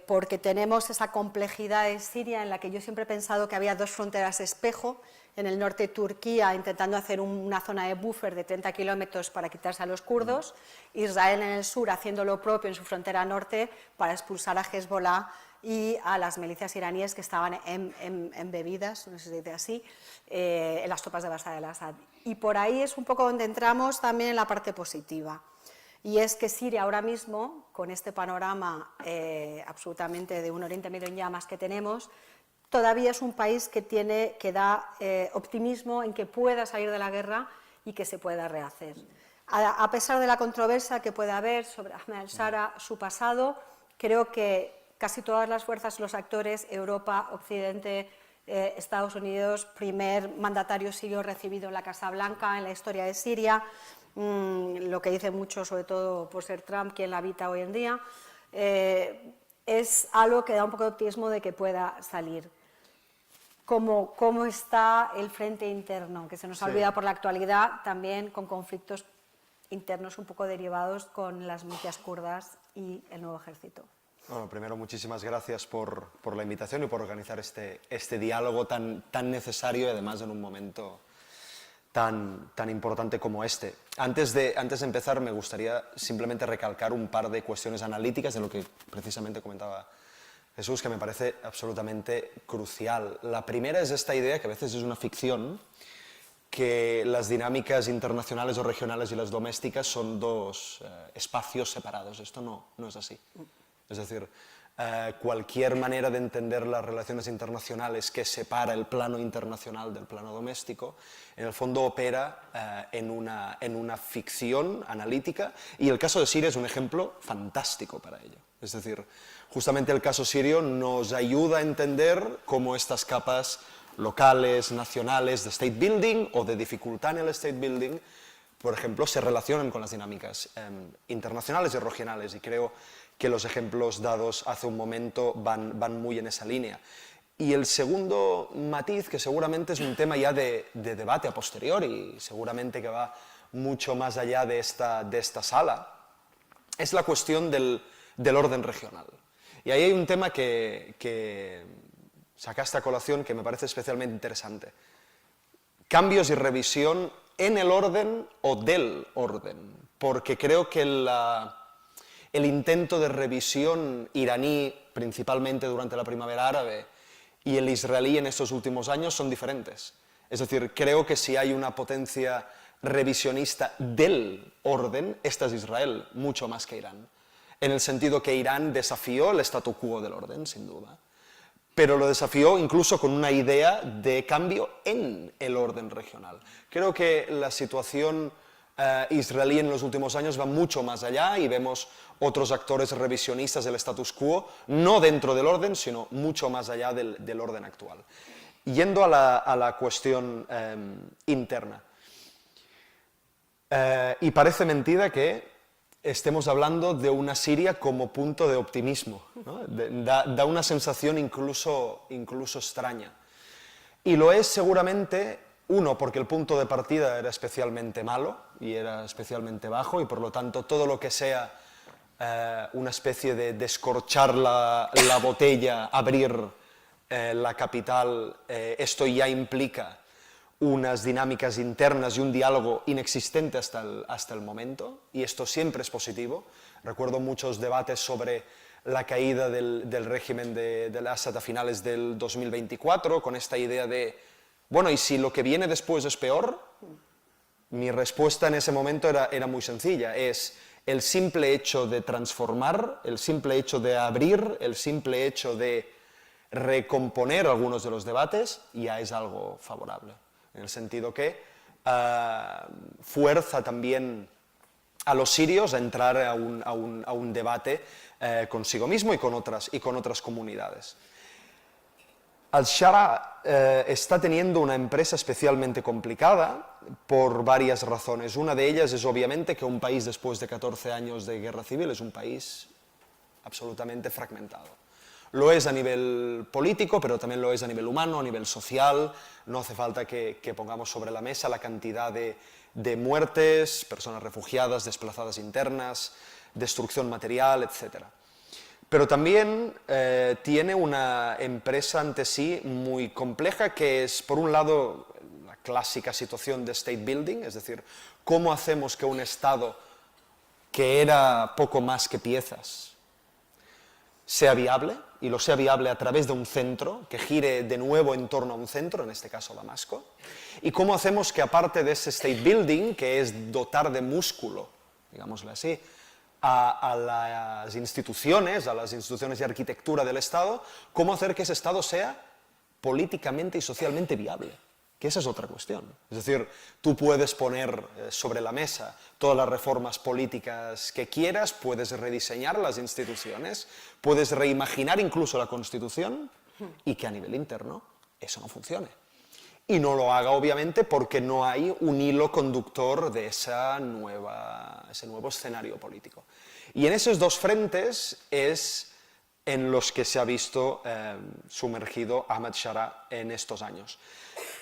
porque tenemos esa complejidad de Siria en la que yo siempre he pensado que había dos fronteras espejo. En el norte Turquía intentando hacer una zona de buffer de 30 kilómetros para quitarse a los kurdos, Israel en el sur haciendo lo propio en su frontera norte para expulsar a Hezbollah y a las milicias iraníes que estaban embebidas, no sé si se dice así, en las tropas de Bashar al-Assad. Y por ahí es un poco donde entramos también en la parte positiva. Y es que Siria ahora mismo, con este panorama absolutamente de un Oriente Medio en llamas que tenemos, todavía es un país que da optimismo en que pueda salir de la guerra y que se pueda rehacer. A pesar de la controversia que pueda haber sobre Ahmed al-Shara, su pasado, creo que casi todas las fuerzas, los actores, Europa, Occidente, Estados Unidos, primer mandatario sirio recibido en la Casa Blanca en la historia de Siria, lo que dice mucho, sobre todo por ser Trump quien la habita hoy en día, es algo que da un poco de optimismo de que pueda salir. ¿Cómo está el frente interno? Que se nos ha olvidado por la actualidad, también con conflictos internos un poco derivados con las milicias kurdas y el nuevo ejército. Bueno, primero, muchísimas gracias por la invitación y por organizar este diálogo tan necesario y además en un momento tan importante como este. Antes de empezar, me gustaría simplemente recalcar un par de cuestiones analíticas de lo que precisamente comentaba Jesús, que me parece absolutamente crucial. La primera es esta idea, que a veces es una ficción, que las dinámicas internacionales o regionales y las domésticas son dos espacios separados. Esto no es así. Es decir, cualquier manera de entender las relaciones internacionales que separa el plano internacional del plano doméstico, en el fondo opera en una ficción analítica, y el caso de Siria es un ejemplo fantástico para ello. Es decir, justamente el caso sirio nos ayuda a entender cómo estas capas locales, nacionales, de state building o de dificultad en el state building, por ejemplo, se relacionan con las dinámicas internacionales y regionales, y creo que los ejemplos dados hace un momento van muy en esa línea. Y el segundo matiz, que seguramente es un tema ya de debate a posteriori, seguramente que va mucho más allá de esta sala, es la cuestión del orden regional. Y ahí hay un tema que sacaste a colación que me parece especialmente interesante. Cambios y revisión en el orden o del orden, porque creo que el intento de revisión iraní, principalmente durante la primavera árabe, y el israelí en estos últimos años son diferentes. Es decir, creo que si hay una potencia revisionista del orden, esta es Israel, mucho más que Irán. En el sentido que Irán desafió el statu quo del orden, sin duda, pero lo desafió incluso con una idea de cambio en el orden regional. Creo que la situación israelí en los últimos años va mucho más allá y vemos otros actores revisionistas del status quo, no dentro del orden, sino mucho más allá del orden actual. Yendo a la cuestión interna. Y parece mentira que estemos hablando de una Siria como punto de optimismo, ¿no? Da una sensación incluso extraña. Y lo es seguramente, uno, porque el punto de partida era especialmente malo y era especialmente bajo, y por lo tanto todo lo que sea una especie de descorchar la botella, abrir la capital, esto ya implica unas dinámicas internas y un diálogo inexistente hasta el momento, y esto siempre es positivo. Recuerdo muchos debates sobre la caída del régimen del Assad a finales del 2024, con esta idea de, bueno, ¿y si lo que viene después es peor? Mi respuesta en ese momento era muy sencilla, es el simple hecho de transformar, el simple hecho de abrir, el simple hecho de recomponer algunos de los debates, ya es algo favorable. En el sentido que fuerza también a los sirios a entrar a un debate consigo mismo y con otras comunidades. Al-Shara está teniendo una empresa especialmente complicada por varias razones. Una de ellas es obviamente que un país después de 14 años de guerra civil es un país absolutamente fragmentado. Lo es a nivel político, pero también lo es a nivel humano, a nivel social. No hace falta que pongamos sobre la mesa la cantidad de muertes, personas refugiadas, desplazadas internas, destrucción material, etc. Pero también tiene una empresa ante sí muy compleja, que es, por un lado, la clásica situación de state building, es decir, cómo hacemos que un Estado que era poco más que piezas sea viable, y lo sea viable a través de un centro, que gire de nuevo en torno a un centro, en este caso Damasco, y cómo hacemos que aparte de ese state building, que es dotar de músculo, digámoslo así, a las instituciones y arquitectura del Estado, cómo hacer que ese Estado sea políticamente y socialmente viable, que esa es otra cuestión. Es decir, tú puedes poner sobre la mesa todas las reformas políticas que quieras, puedes rediseñar las instituciones, puedes reimaginar incluso la Constitución, y que a nivel interno eso no funcione. Y no lo haga, obviamente, porque no hay un hilo conductor de ese nuevo escenario político. Y en esos dos frentes es en los que se ha visto sumergido Ahmed Shara en estos años.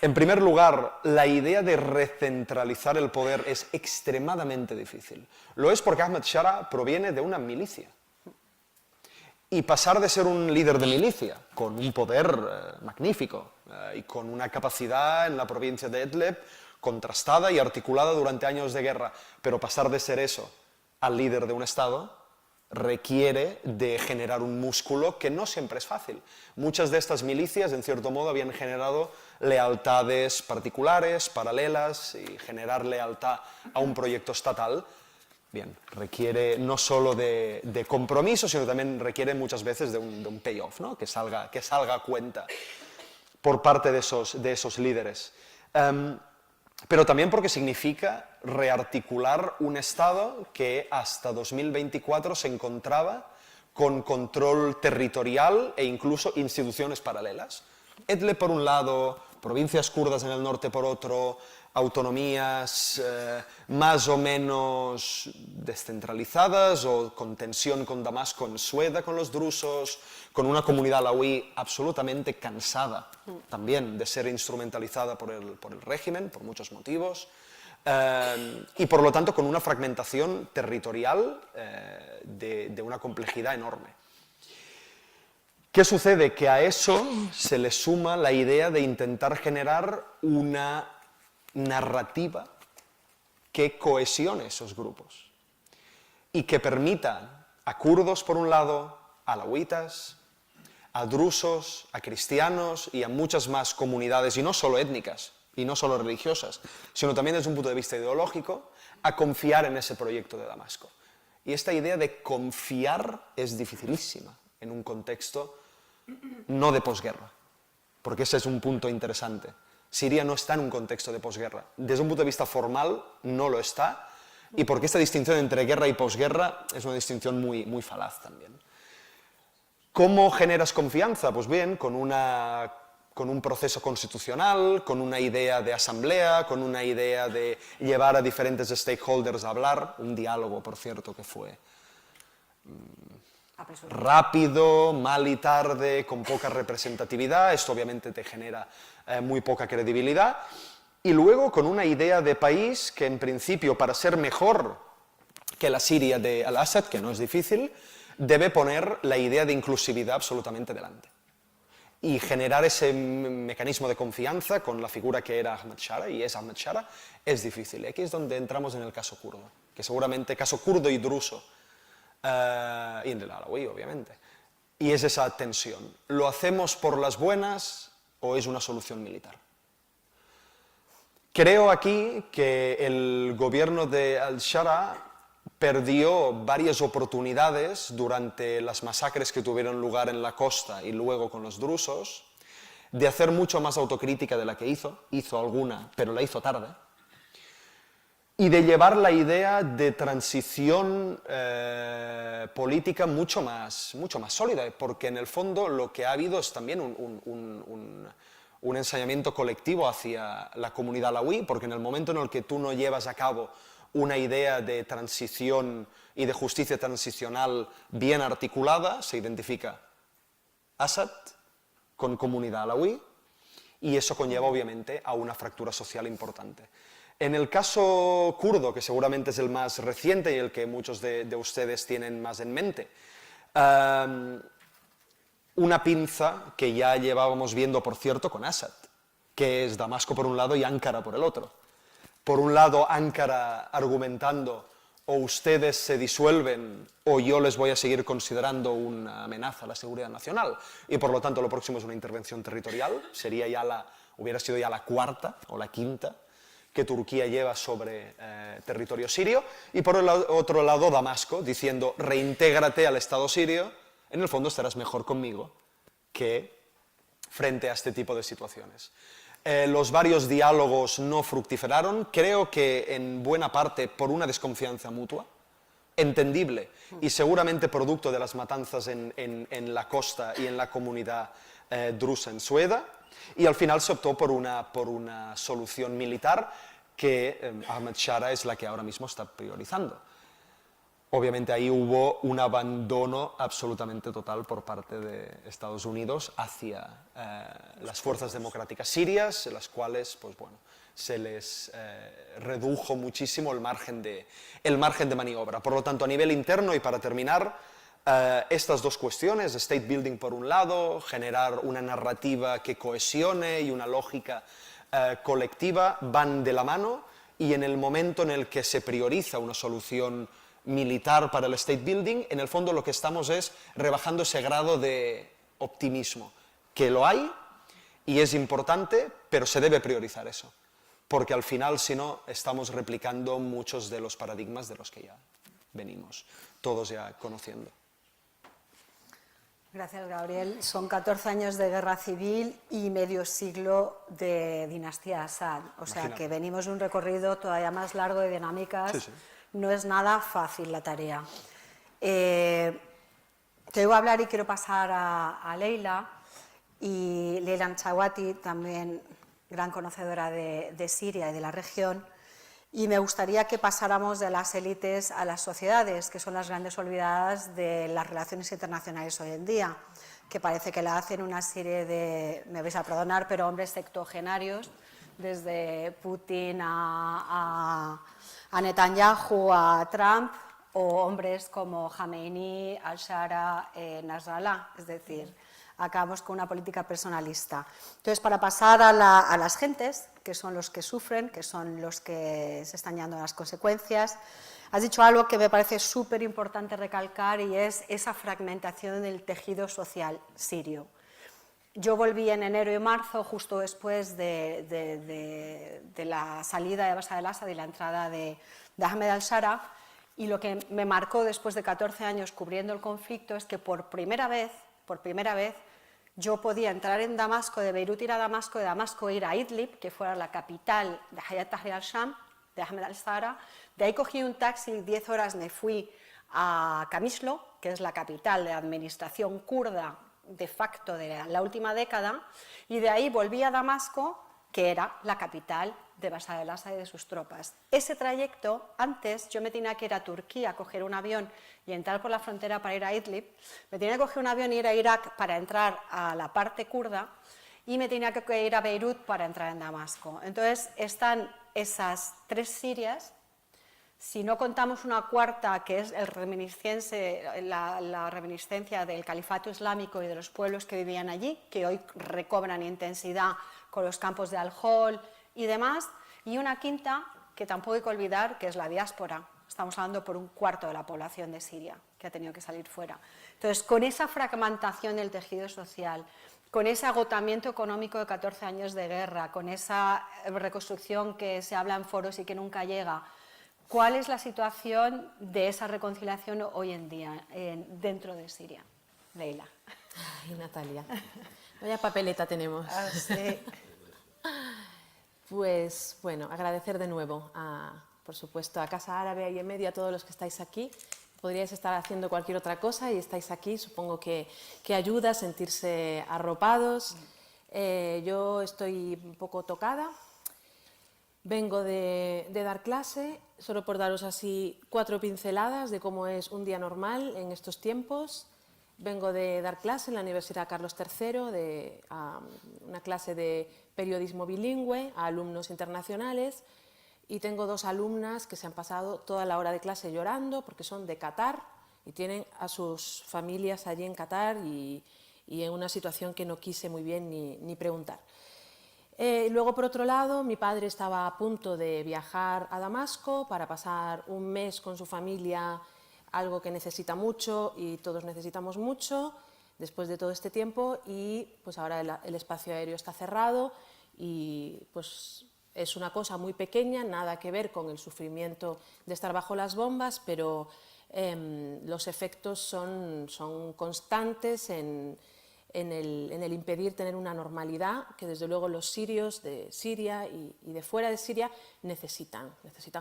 En primer lugar, la idea de recentralizar el poder es extremadamente difícil. Lo es porque Ahmed Shara proviene de una milicia. Y pasar de ser un líder de milicia, con un poder magnífico y con una capacidad en la provincia de Idlib contrastada y articulada durante años de guerra, pero pasar de ser eso al líder de un Estado requiere de generar un músculo que no siempre es fácil. Muchas de estas milicias, en cierto modo, habían generado lealtades particulares, paralelas, y generar lealtad a un proyecto estatal, bien, requiere no solo de compromiso, sino también requiere muchas veces de un payoff, ¿no? que salga a cuenta por parte de esos líderes. Pero también porque significa rearticular un Estado que hasta 2024 se encontraba con control territorial e incluso instituciones paralelas. Idlib por un lado, provincias kurdas en el norte por otro, autonomías más o menos descentralizadas o con tensión con Damasco en Sueda, con los drusos, con una comunidad alawí absolutamente cansada también de ser instrumentalizada por el régimen, por muchos motivos, y por lo tanto con una fragmentación territorial de una complejidad enorme. ¿Qué sucede? Que a eso se le suma la idea de intentar generar una narrativa que cohesione esos grupos y que permita a kurdos por un lado, a alawitas, a drusos, a cristianos y a muchas más comunidades, y no solo étnicas y no solo religiosas, sino también desde un punto de vista ideológico, a confiar en ese proyecto de Damasco. Y esta idea de confiar es dificilísima en un contexto no de posguerra, porque ese es un punto interesante. Siria no está en un contexto de posguerra. Desde un punto de vista formal no lo está, y porque esta distinción entre guerra y posguerra es una distinción muy falaz también. ¿Cómo generas confianza? Pues bien, con un proceso constitucional, con una idea de asamblea, con una idea de llevar a diferentes stakeholders a hablar, un diálogo, por cierto, que fue rápido, mal y tarde, con poca representatividad. Esto obviamente te genera muy poca credibilidad. Y luego con una idea de país que en principio, para ser mejor que la Siria de al-Assad, que no es difícil, debe poner la idea de inclusividad absolutamente delante. Y generar ese mecanismo de confianza con la figura que era Ahmed Shara, y es Ahmed Shara, es difícil. Y aquí es donde entramos en el caso kurdo, que seguramente caso kurdo y druso, y en el alawí, obviamente. Y es esa tensión. ¿Lo hacemos por las buenas o es una solución militar? Creo aquí que el gobierno de al-Shara perdió varias oportunidades durante las masacres que tuvieron lugar en la costa y luego con los drusos, de hacer mucho más autocrítica de la que hizo. Hizo alguna, pero la hizo tarde. Y de llevar la idea de transición política mucho más sólida, porque en el fondo lo que ha habido es también un ensañamiento colectivo hacia la comunidad alawí, porque en el momento en el que tú no llevas a cabo una idea de transición y de justicia transicional bien articulada, se identifica Assad con comunidad alawí, y eso conlleva obviamente a una fractura social importante. En el caso kurdo, que seguramente es el más reciente y el que muchos de ustedes tienen más en mente, una pinza que ya llevábamos viendo, por cierto, con Assad, que es Damasco por un lado y Ankara por el otro. Por un lado, Ankara argumentando o ustedes se disuelven o yo les voy a seguir considerando una amenaza a la seguridad nacional, y por lo tanto lo próximo es una intervención territorial, hubiera sido ya la cuarta o la quinta que Turquía lleva sobre territorio sirio, y por el otro lado Damasco diciendo reintégrate al Estado sirio, en el fondo estarás mejor conmigo que frente a este tipo de situaciones. Los varios diálogos no fructiferaron, creo que en buena parte por una desconfianza mutua, entendible y seguramente producto de las matanzas en la costa y en la comunidad drusa en Sueda, y al final se optó por una solución militar que Ahmed Shara es la que ahora mismo está priorizando. Obviamente ahí hubo un abandono absolutamente total por parte de Estados Unidos hacia las fuerzas democráticas sirias, en las cuales, pues bueno, se les redujo muchísimo el margen de maniobra. Por lo tanto, a nivel interno, y para terminar, estas dos cuestiones, state building por un lado, generar una narrativa que cohesione y una lógica colectiva, van de la mano, y en el momento en el que se prioriza una solución militar para el state building, en el fondo lo que estamos es rebajando ese grado de optimismo, que lo hay y es importante, pero se debe priorizar eso, porque al final, si no, estamos replicando muchos de los paradigmas de los que ya venimos todos ya conociendo. Gracias, Gabriel. Son 14 años de guerra civil y medio siglo de dinastía Assad. O sea, Imagínate. que venimos de un recorrido todavía más largo de dinámicas. Sí, sí. No es nada fácil la tarea. Te oigo hablar y quiero pasar a Leila. Y Leila Anchawati, también gran conocedora de Siria y de la región. Y me gustaría que pasáramos de las élites a las sociedades, que son las grandes olvidadas de las relaciones internacionales hoy en día, que parece que la hacen una serie de, me vais a perdonar, pero hombres sectogenarios, desde Putin a Netanyahu, a Trump, o hombres como Khamenei, al-Shara, Nasrallah, es decir, acabamos con una política personalista. Entonces, para pasar a las gentes, que son los que sufren, que son los que se están llevando las consecuencias, has dicho algo que me parece súper importante recalcar y es esa fragmentación del tejido social sirio. Yo volví en enero y marzo, justo después de la salida de Bashar al-Assad y la entrada de Ahmed al-Shara, y lo que me marcó después de 14 años cubriendo el conflicto es que por primera vez, yo podía entrar en Damasco, de Beirut ir a Damasco, de Damasco ir a Idlib, que fuera la capital de Hayat Tahrir al-Sham, de Ahmed al-Shara. De ahí cogí un taxi, 10 horas me fui a Kamishlo, que es la capital de la administración kurda de facto de la última década, y de ahí volví a Damasco, que era la capital de Bashar al-Assad y de sus tropas. Ese trayecto, antes yo me tenía que ir a Turquía a coger un avión y entrar por la frontera para ir a Idlib, me tenía que coger un avión y ir a Irak para entrar a la parte kurda, y me tenía que ir a Beirut para entrar en Damasco. Entonces están esas tres Sirias. Si no contamos una cuarta, que es la reminiscencia del califato islámico y de los pueblos que vivían allí, que hoy recobran intensidad con los campos de Al-Hol y demás, y una quinta, que tampoco hay que olvidar, que es la diáspora. Estamos hablando por un cuarto de la población de Siria, que ha tenido que salir fuera. Entonces, con esa fragmentación del tejido social, con ese agotamiento económico de 14 años de guerra, con esa reconstrucción que se habla en foros y que nunca llega, ¿cuál es la situación de esa reconciliación hoy en día dentro de Siria? Leila. Ay, Natalia, vaya papeleta tenemos. Sí. Pues bueno, agradecer de nuevo, por supuesto, a Casa Árabe, a IEMED y a todos los que estáis aquí. Podríais estar haciendo cualquier otra cosa y estáis aquí, supongo que ayuda a sentirse arropados. Yo estoy un poco tocada. Vengo de dar clase, solo por daros así 4 pinceladas de cómo es un día normal en estos tiempos. Vengo de dar clase en la Universidad Carlos III, una clase de periodismo bilingüe a alumnos internacionales, y tengo 2 alumnas que se han pasado toda la hora de clase llorando porque son de Qatar y tienen a sus familias allí en Qatar y en una situación que no quise muy bien ni preguntar. Luego, por otro lado, mi padre estaba a punto de viajar a Damasco para pasar un mes con su familia, algo que necesita mucho y todos necesitamos mucho después de todo este tiempo, y pues ahora el espacio aéreo está cerrado y pues es una cosa muy pequeña, nada que ver con el sufrimiento de estar bajo las bombas, pero los efectos son constantes en el impedir tener una normalidad que desde luego los sirios de Siria y de fuera de Siria necesitan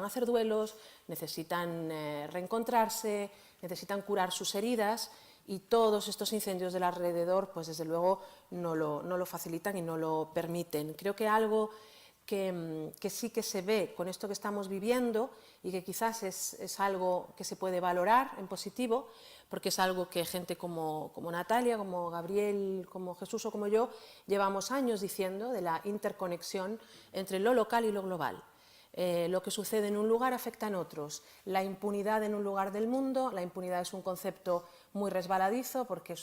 hacer duelos, necesitan reencontrarse, necesitan curar sus heridas, y todos estos incendios del alrededor, pues desde luego no lo facilitan y no lo permiten. Creo que algo que sí que se ve con esto que estamos viviendo y que quizás es algo que se puede valorar en positivo, porque es algo que gente como Natalia, como Gabriel, como Jesús o como yo, llevamos años diciendo, de la interconexión entre lo local y lo global. Lo que sucede en un lugar afecta en otros. La impunidad en un lugar del mundo, la impunidad es un concepto muy resbaladizo porque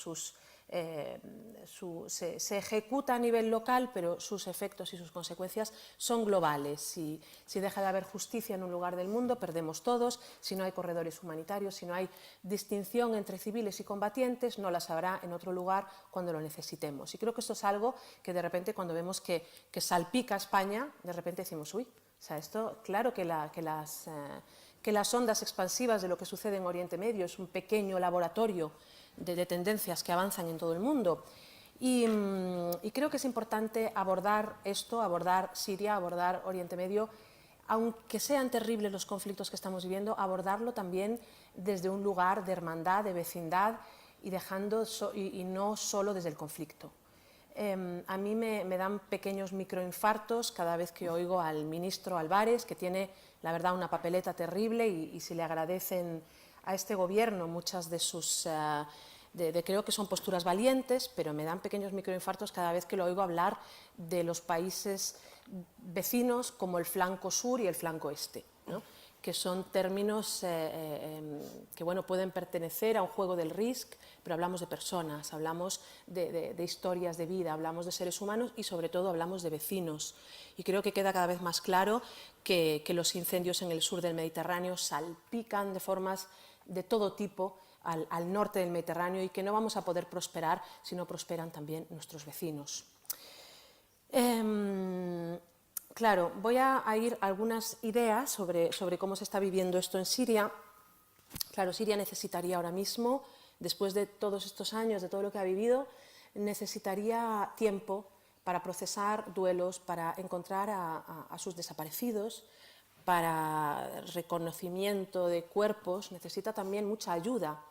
se ejecuta a nivel local, pero sus efectos y sus consecuencias son globales. Si deja de haber justicia en un lugar del mundo, perdemos todos. Si no hay corredores humanitarios, si no hay distinción entre civiles y combatientes, no las habrá en otro lugar cuando lo necesitemos. Y creo que esto es algo que de repente cuando vemos que salpica a España, de repente decimos, uy, o sea, esto, claro que las ondas expansivas de lo que sucede en Oriente Medio es un pequeño laboratorio de tendencias que avanzan en todo el mundo. Y creo que es importante abordar esto, abordar Siria, abordar Oriente Medio, aunque sean terribles los conflictos que estamos viviendo, abordarlo también desde un lugar de hermandad, de vecindad y no solo desde el conflicto. A mí me dan pequeños microinfartos cada vez que oigo al ministro Álvarez, que tiene, la verdad, una papeleta terrible y se le agradecen a este gobierno muchas de sus... creo que son posturas valientes, pero me dan pequeños microinfartos cada vez que lo oigo hablar de los países vecinos como el flanco sur y el flanco este, ¿no? Que son términos que bueno, pueden pertenecer a un juego del Risk, pero hablamos de personas, hablamos de historias de vida, hablamos de seres humanos y sobre todo hablamos de vecinos. Y creo que queda cada vez más claro que los incendios en el sur del Mediterráneo salpican de formas de todo tipo al norte del Mediterráneo y que no vamos a poder prosperar si no prosperan también nuestros vecinos. Claro, voy a ir a algunas ideas sobre cómo se está viviendo esto en Siria. Claro, Siria necesitaría ahora mismo, después de todos estos años, de todo lo que ha vivido, necesitaría tiempo para procesar duelos, para encontrar a sus desaparecidos, para reconocimiento de cuerpos. Necesita también mucha ayuda.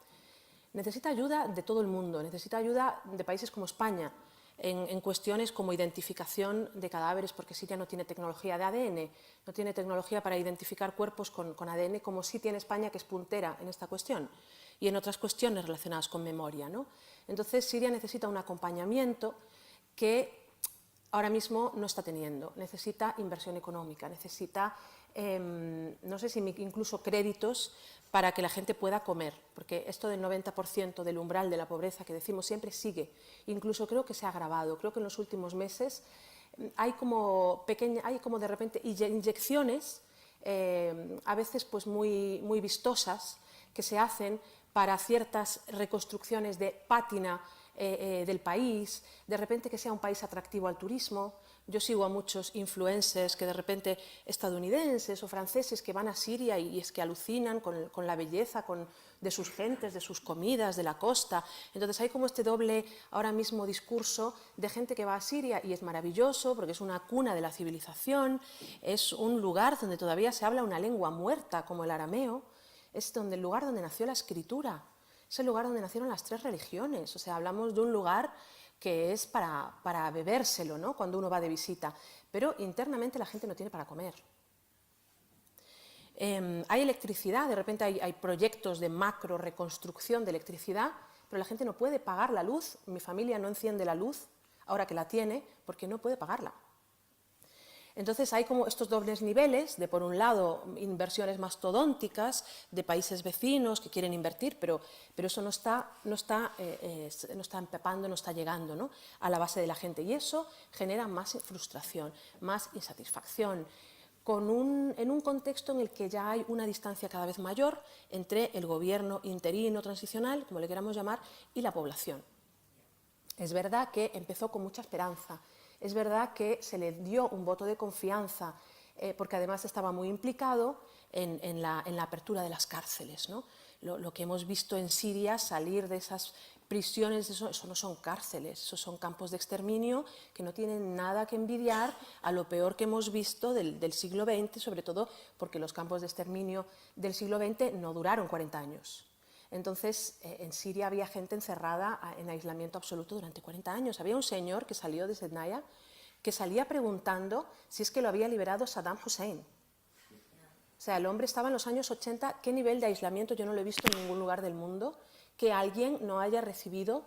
Necesita ayuda de todo el mundo, necesita ayuda de países como España, en cuestiones como identificación de cadáveres, porque Siria no tiene tecnología de ADN, no tiene tecnología para identificar cuerpos con ADN, como sí tiene España, que es puntera en esta cuestión, y en otras cuestiones relacionadas con memoria, ¿no? Entonces, Siria necesita un acompañamiento que ahora mismo no está teniendo. Necesita inversión económica, necesita, no sé si incluso créditos para que la gente pueda comer, porque esto del 90% del umbral de la pobreza que decimos siempre sigue. Incluso creo que se ha agravado. Creo que en los últimos meses hay como de repente inyecciones, a veces pues muy vistosas, que se hacen para ciertas reconstrucciones de pátina del país, de repente que sea un país atractivo al turismo. Yo sigo a muchos influencers que de repente estadounidenses o franceses que van a Siria y es que alucinan con la belleza de sus gentes, de sus comidas, de la costa. Entonces hay como este doble ahora mismo discurso de gente que va a Siria y es maravilloso porque es una cuna de la civilización, es un lugar donde todavía se habla una lengua muerta como el arameo, es el lugar donde nació la escritura, es el lugar donde nacieron las 3 religiones. O sea, hablamos de un lugar que es para bebérselo, ¿no?, cuando uno va de visita, pero internamente la gente no tiene para comer. Hay electricidad, de repente hay proyectos de macro reconstrucción de electricidad, pero la gente no puede pagar la luz. Mi familia no enciende la luz, ahora que la tiene, porque no puede pagarla. Entonces hay como estos dobles niveles de, por un lado, inversiones mastodónticas de países vecinos que quieren invertir, pero eso no está empapando, no está llegando, ¿no?, a la base de la gente. Y eso genera más frustración, más insatisfacción, en un contexto en el que ya hay una distancia cada vez mayor entre el gobierno interino, transicional, como le queramos llamar, y la población. Es verdad que empezó con mucha esperanza. Es verdad que se le dio un voto de confianza, porque además estaba muy implicado en la apertura de las cárceles, ¿no? Lo que hemos visto en Siria, salir de esas prisiones, eso no son cárceles, eso son campos de exterminio que no tienen nada que envidiar a lo peor que hemos visto del siglo XX, sobre todo porque los campos de exterminio del siglo XX no duraron 40 años. Entonces, en Siria había gente encerrada en aislamiento absoluto durante 40 años. Había un señor que salió de Sednaya que salía preguntando si es que lo había liberado Saddam Hussein. O sea, el hombre estaba en los años 80, ¿qué nivel de aislamiento? Yo no lo he visto en ningún lugar del mundo, que alguien no haya recibido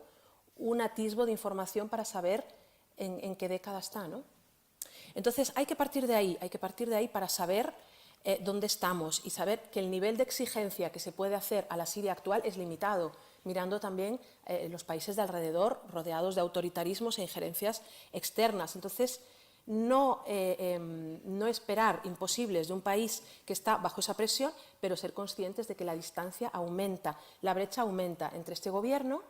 un atisbo de información para saber en qué década está, ¿no? Entonces, hay que partir de ahí para saber dónde estamos y saber que el nivel de exigencia que se puede hacer a la Siria actual es limitado, mirando también los países de alrededor rodeados de autoritarismos e injerencias externas. Entonces, no esperar imposibles de un país que está bajo esa presión, pero ser conscientes de que la distancia aumenta, la brecha aumenta entre este gobierno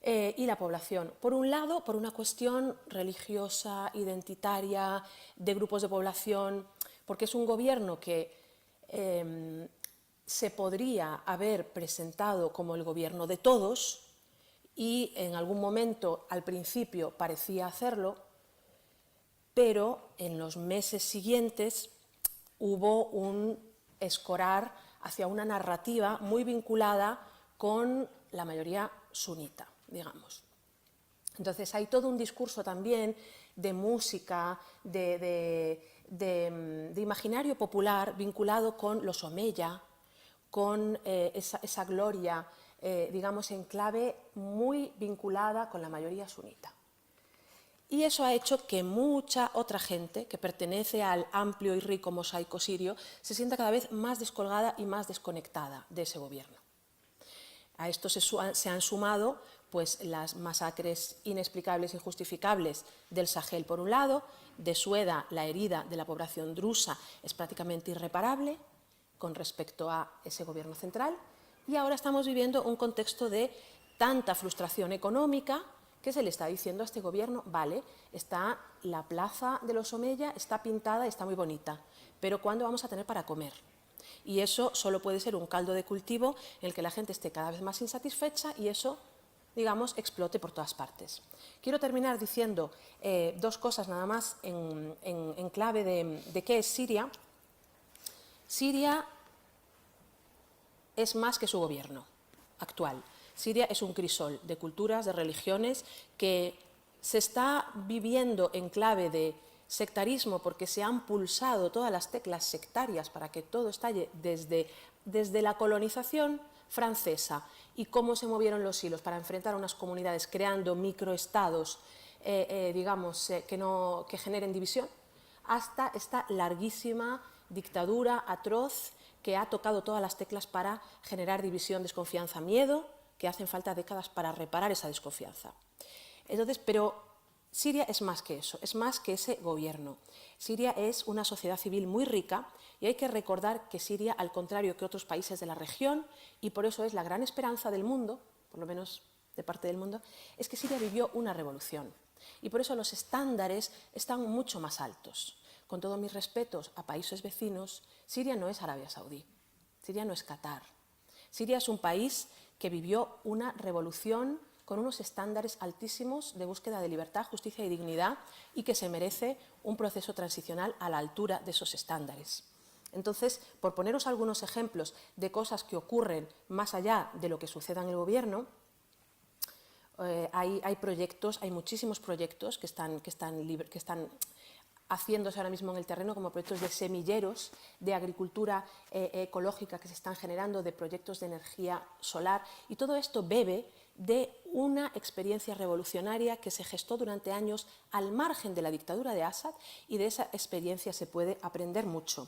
y la población. Por un lado, por una cuestión religiosa, identitaria, de grupos de población, porque es un gobierno que se podría haber presentado como el gobierno de todos y en algún momento, al principio, parecía hacerlo, pero en los meses siguientes hubo un escorar hacia una narrativa muy vinculada con la mayoría sunita, digamos. Entonces hay todo un discurso también de música, de imaginario popular vinculado con los Omeya, con esa gloria, digamos, en clave muy vinculada con la mayoría sunita. Y eso ha hecho que mucha otra gente que pertenece al amplio y rico mosaico sirio se sienta cada vez más descolgada y más desconectada de ese gobierno. A esto se han sumado pues, las masacres inexplicables e injustificables del Sahel por un lado, de Sueda la herida de la población drusa es prácticamente irreparable con respecto a ese gobierno central, y ahora estamos viviendo un contexto de tanta frustración económica que se le está diciendo a este gobierno, vale, está la plaza de los Omeya, está pintada, está muy bonita, pero ¿cuándo vamos a tener para comer? Y eso solo puede ser un caldo de cultivo en el que la gente esté cada vez más insatisfecha y eso, digamos, explote por todas partes. Quiero terminar diciendo dos cosas nada más en clave de qué es Siria. Siria es más que su gobierno actual. Siria es un crisol de culturas, de religiones, que se está viviendo en clave de sectarismo porque se han pulsado todas las teclas sectarias para que todo estalle desde la colonización francesa y cómo se movieron los hilos para enfrentar a unas comunidades creando microestados, digamos, que generen división, hasta esta larguísima dictadura atroz que ha tocado todas las teclas para generar división, desconfianza, miedo, que hacen falta décadas para reparar esa desconfianza. Entonces, pero Siria es más que eso, es más que ese gobierno. Siria es una sociedad civil muy rica y hay que recordar que Siria, al contrario que otros países de la región, y por eso es la gran esperanza del mundo, por lo menos de parte del mundo, es que Siria vivió una revolución y por eso los estándares están mucho más altos. Con todos mis respetos a países vecinos, Siria no es Arabia Saudí, Siria no es Qatar. Siria es un país que vivió una revolución con unos estándares altísimos de búsqueda de libertad, justicia y dignidad y que se merece un proceso transicional a la altura de esos estándares. Entonces, por poneros algunos ejemplos de cosas que ocurren más allá de lo que suceda en el gobierno, hay proyectos, hay muchísimos proyectos que están haciéndose ahora mismo en el terreno como proyectos de semilleros, de agricultura ecológica que se están generando, de proyectos de energía solar, y todo esto bebe de una experiencia revolucionaria que se gestó durante años al margen de la dictadura de Assad, y de esa experiencia se puede aprender mucho.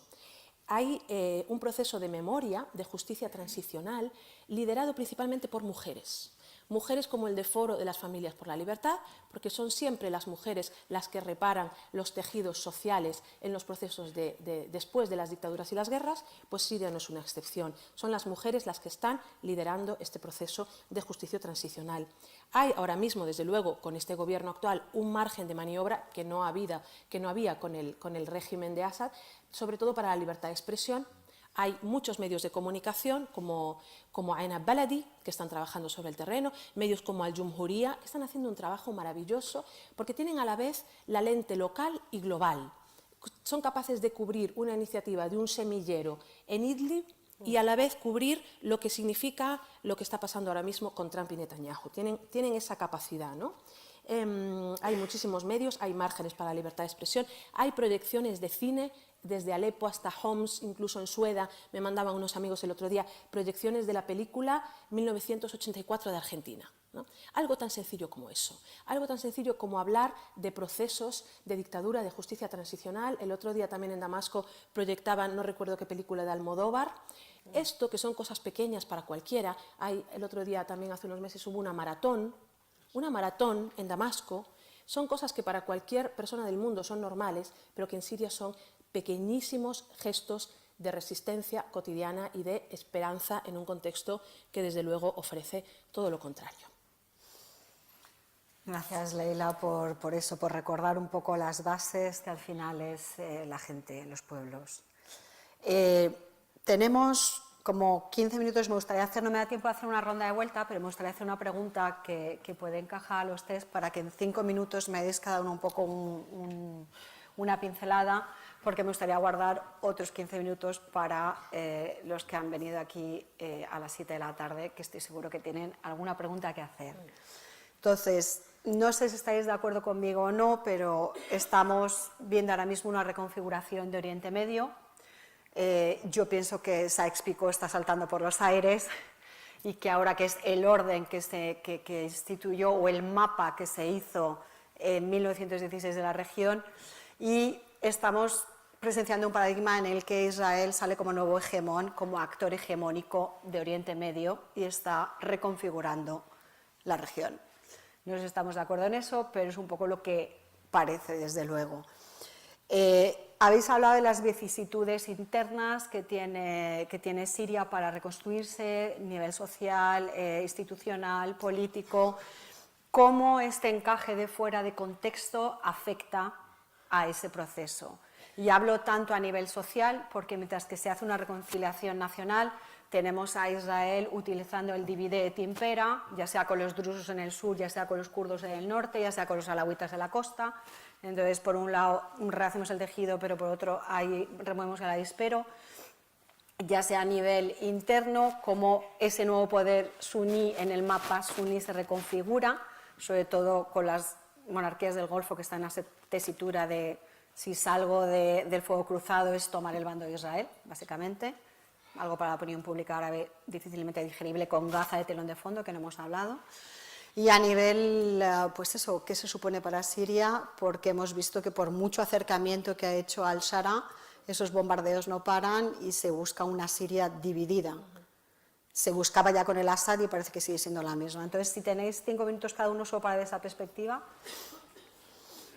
Hay un proceso de memoria, de justicia transicional, liderado principalmente por mujeres. Mujeres como el de Foro de las Familias por la Libertad, porque son siempre las mujeres las que reparan los tejidos sociales en los procesos después de las dictaduras y las guerras, pues Siria no es una excepción. Son las mujeres las que están liderando este proceso de justicia transicional. Hay ahora mismo, desde luego, con este gobierno actual, un margen de maniobra que no había con el régimen de Assad, sobre todo para la libertad de expresión. Hay muchos medios de comunicación como Aina Baladi, que están trabajando sobre el terreno, medios como Al Jumhuriya, que están haciendo un trabajo maravilloso porque tienen a la vez la lente local y global. Son capaces de cubrir una iniciativa de un semillero en Idlib, y a la vez cubrir lo que significa lo que está pasando ahora mismo con Trump y Netanyahu. Tienen esa capacidad, ¿no? Hay muchísimos medios, hay márgenes para la libertad de expresión, hay proyecciones de cine, desde Alepo hasta Homs, incluso en Sueda, me mandaban unos amigos el otro día, proyecciones de la película 1984 de Argentina, ¿no? Algo tan sencillo como eso, algo tan sencillo como hablar de procesos de dictadura, de justicia transicional. El otro día también en Damasco proyectaban, no recuerdo qué película, de Almodóvar. Esto, que son cosas pequeñas para cualquiera, el otro día también hace unos meses hubo una maratón en Damasco. Son cosas que para cualquier persona del mundo son normales, pero que en Siria son pequeñísimos gestos de resistencia cotidiana y de esperanza en un contexto que desde luego ofrece todo lo contrario. Gracias, Leila, por eso, por recordar un poco las bases que al final es la gente, los pueblos. Tenemos como 15 minutos, no me da tiempo de hacer una ronda de vuelta, pero me gustaría hacer una pregunta que puede encajar a los tres para que en 5 minutos me deis cada uno un poco una pincelada, porque me gustaría guardar otros 15 minutos para los que han venido aquí a las 7 de la tarde, que estoy seguro que tienen alguna pregunta que hacer. Entonces, no sé si estáis de acuerdo conmigo o no, pero estamos viendo ahora mismo una reconfiguración de Oriente Medio. Yo pienso que Sykes-Picot está saltando por los aires y que ahora que es el orden que instituyó o el mapa que se hizo en 1916 de la región, y estamos presenciando un paradigma en el que Israel sale como nuevo hegemón, como actor hegemónico de Oriente Medio y está reconfigurando la región. No sé si estamos de acuerdo en eso, pero es un poco lo que parece, desde luego. Habéis hablado de las vicisitudes internas que tiene Siria para reconstruirse, nivel social, institucional, político. ¿Cómo este encaje de fuera de contexto afecta a ese proceso? Y hablo tanto a nivel social, porque mientras que se hace una reconciliación nacional, tenemos a Israel utilizando el divide et impera, ya sea con los drusos en el sur, ya sea con los kurdos en el norte, ya sea con los alawitas de la costa. Entonces, por un lado, rehacemos el tejido, pero por otro, ahí removemos el avispero. Ya sea a nivel interno, como ese nuevo poder suní en el mapa suní se reconfigura, sobre todo con las monarquías del Golfo que están en esa tesitura de si salgo del fuego cruzado es tomar el bando de Israel, básicamente. Algo para la opinión pública árabe difícilmente digerible, con Gaza de telón de fondo, que no hemos hablado. Y a nivel, pues eso, ¿qué se supone para Siria? Porque hemos visto que por mucho acercamiento que ha hecho al-Shara, esos bombardeos no paran y se busca una Siria dividida. Se buscaba ya con el Assad y parece que sigue siendo la misma. Entonces, si tenéis 5 minutos cada uno solo para ver esa perspectiva.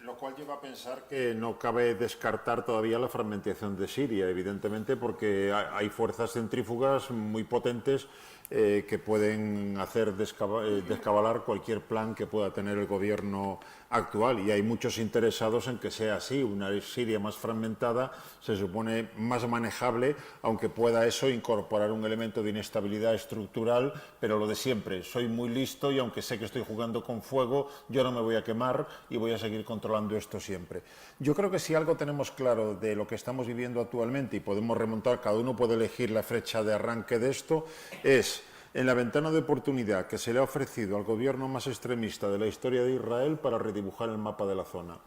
Lo cual lleva a pensar que no cabe descartar todavía la fragmentación de Siria, evidentemente, porque hay fuerzas centrífugas muy potentes que pueden hacer descabalar cualquier plan que pueda tener el gobierno actual, y hay muchos interesados en que sea así. Una Siria más fragmentada se supone más manejable, aunque pueda eso incorporar un elemento de inestabilidad estructural, pero lo de siempre, soy muy listo y aunque sé que estoy jugando con fuego, yo no me voy a quemar y voy a seguir controlando esto siempre. Yo creo que si algo tenemos claro de lo que estamos viviendo actualmente, y podemos remontar, cada uno puede elegir la fecha de arranque de esto, es en la ventana de oportunidad que se le ha ofrecido al gobierno más extremista de la historia de Israel para redibujar el mapa de la zona.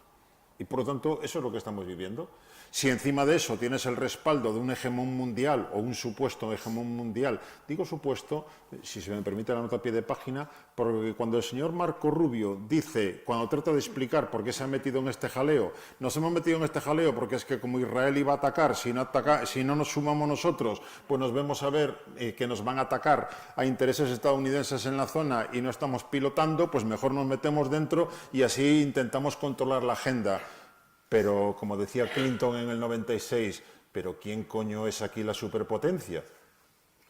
Y por lo tanto, eso es lo que estamos viviendo. Si encima de eso tienes el respaldo de un hegemón mundial o un supuesto hegemón mundial, digo supuesto, si se me permite la nota a pie de página, porque cuando el señor Marco Rubio dice, cuando trata de explicar por qué se ha metido en este jaleo, nos hemos metido en este jaleo porque es que como Israel iba a atacar, si no nos sumamos nosotros, pues nos vemos a ver que nos van a atacar a intereses estadounidenses en la zona y no estamos pilotando, pues mejor nos metemos dentro y así intentamos controlar la agenda. Pero, como decía Clinton en el 96, ¿pero quién coño es aquí la superpotencia?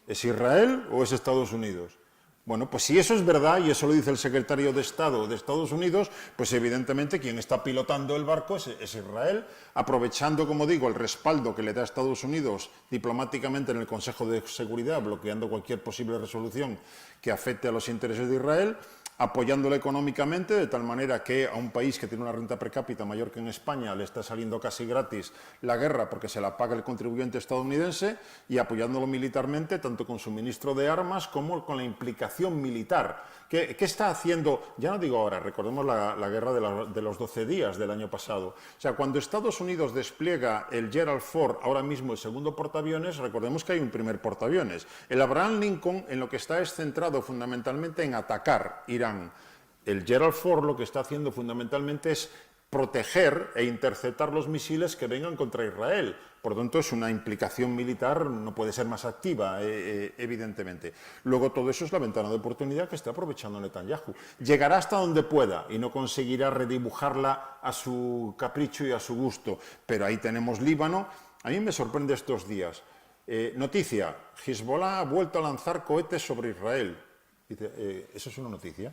¿Es Israel o es Estados Unidos? Bueno, pues si eso es verdad, y eso lo dice el secretario de Estado de Estados Unidos, pues evidentemente quien está pilotando el barco es Israel, aprovechando, como digo, el respaldo que le da Estados Unidos diplomáticamente en el Consejo de Seguridad, bloqueando cualquier posible resolución que afecte a los intereses de Israel, apoyándole económicamente, de tal manera que a un país que tiene una renta per cápita mayor que en España le está saliendo casi gratis la guerra porque se la paga el contribuyente estadounidense, y apoyándolo militarmente, tanto con suministro de armas como con la implicación militar. ¿Qué está haciendo? Ya no digo ahora, recordemos la guerra de los 12 días del año pasado. O sea, cuando Estados Unidos despliega el Gerald Ford, ahora mismo el segundo portaaviones, recordemos que hay un primer portaaviones. El Abraham Lincoln en lo que está es centrado fundamentalmente en atacar Irán. El Gerald Ford lo que está haciendo fundamentalmente es proteger e interceptar los misiles que vengan contra Israel. Por lo tanto, es una implicación militar, no puede ser más activa, evidentemente. Luego, todo eso es la ventana de oportunidad que está aprovechando Netanyahu. Llegará hasta donde pueda y no conseguirá redibujarla a su capricho y a su gusto. Pero ahí tenemos Líbano. A mí me sorprende estos días. Noticia, Hezbollah ha vuelto a lanzar cohetes sobre Israel. Dice, ¿eso es una noticia?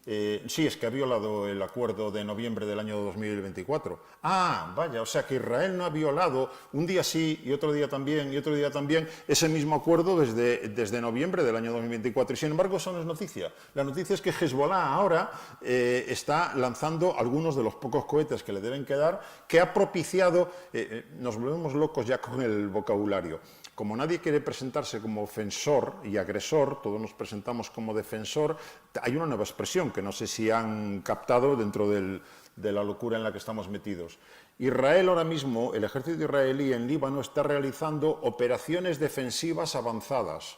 Sí, es que ha violado el acuerdo de noviembre del año 2024. Ah, vaya, o sea que Israel no ha violado un día sí y otro día también y otro día también ese mismo acuerdo desde noviembre del año 2024. Y sin embargo, eso no es noticia. La noticia es que Hezbollah ahora está lanzando algunos de los pocos cohetes que le deben quedar, que ha propiciado, nos volvemos locos ya con el vocabulario. Como nadie quiere presentarse como ofensor y agresor, todos nos presentamos como defensor, hay una nueva expresión que no sé si han captado dentro de la locura en la que estamos metidos. Israel ahora mismo, el ejército israelí en Líbano está realizando operaciones defensivas avanzadas.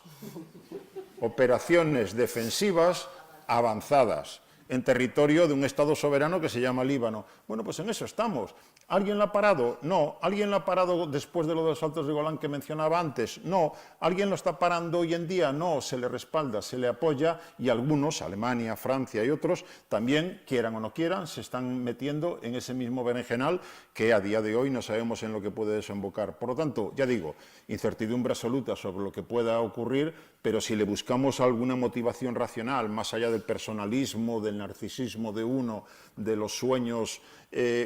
Operaciones defensivas avanzadas en territorio de un Estado soberano que se llama Líbano. Bueno, pues en eso estamos. ¿Alguien la ha parado? No. ¿Alguien la ha parado después de lo de los Altos de Golán que mencionaba antes? No. ¿Alguien lo está parando hoy en día? No. Se le respalda, se le apoya y algunos, Alemania, Francia y otros, también, quieran o no quieran, se están metiendo en ese mismo berenjenal que a día de hoy no sabemos en lo que puede desembocar. Por lo tanto, ya digo, incertidumbre absoluta sobre lo que pueda ocurrir, pero si le buscamos alguna motivación racional, más allá del personalismo, del narcisismo de uno, de los sueños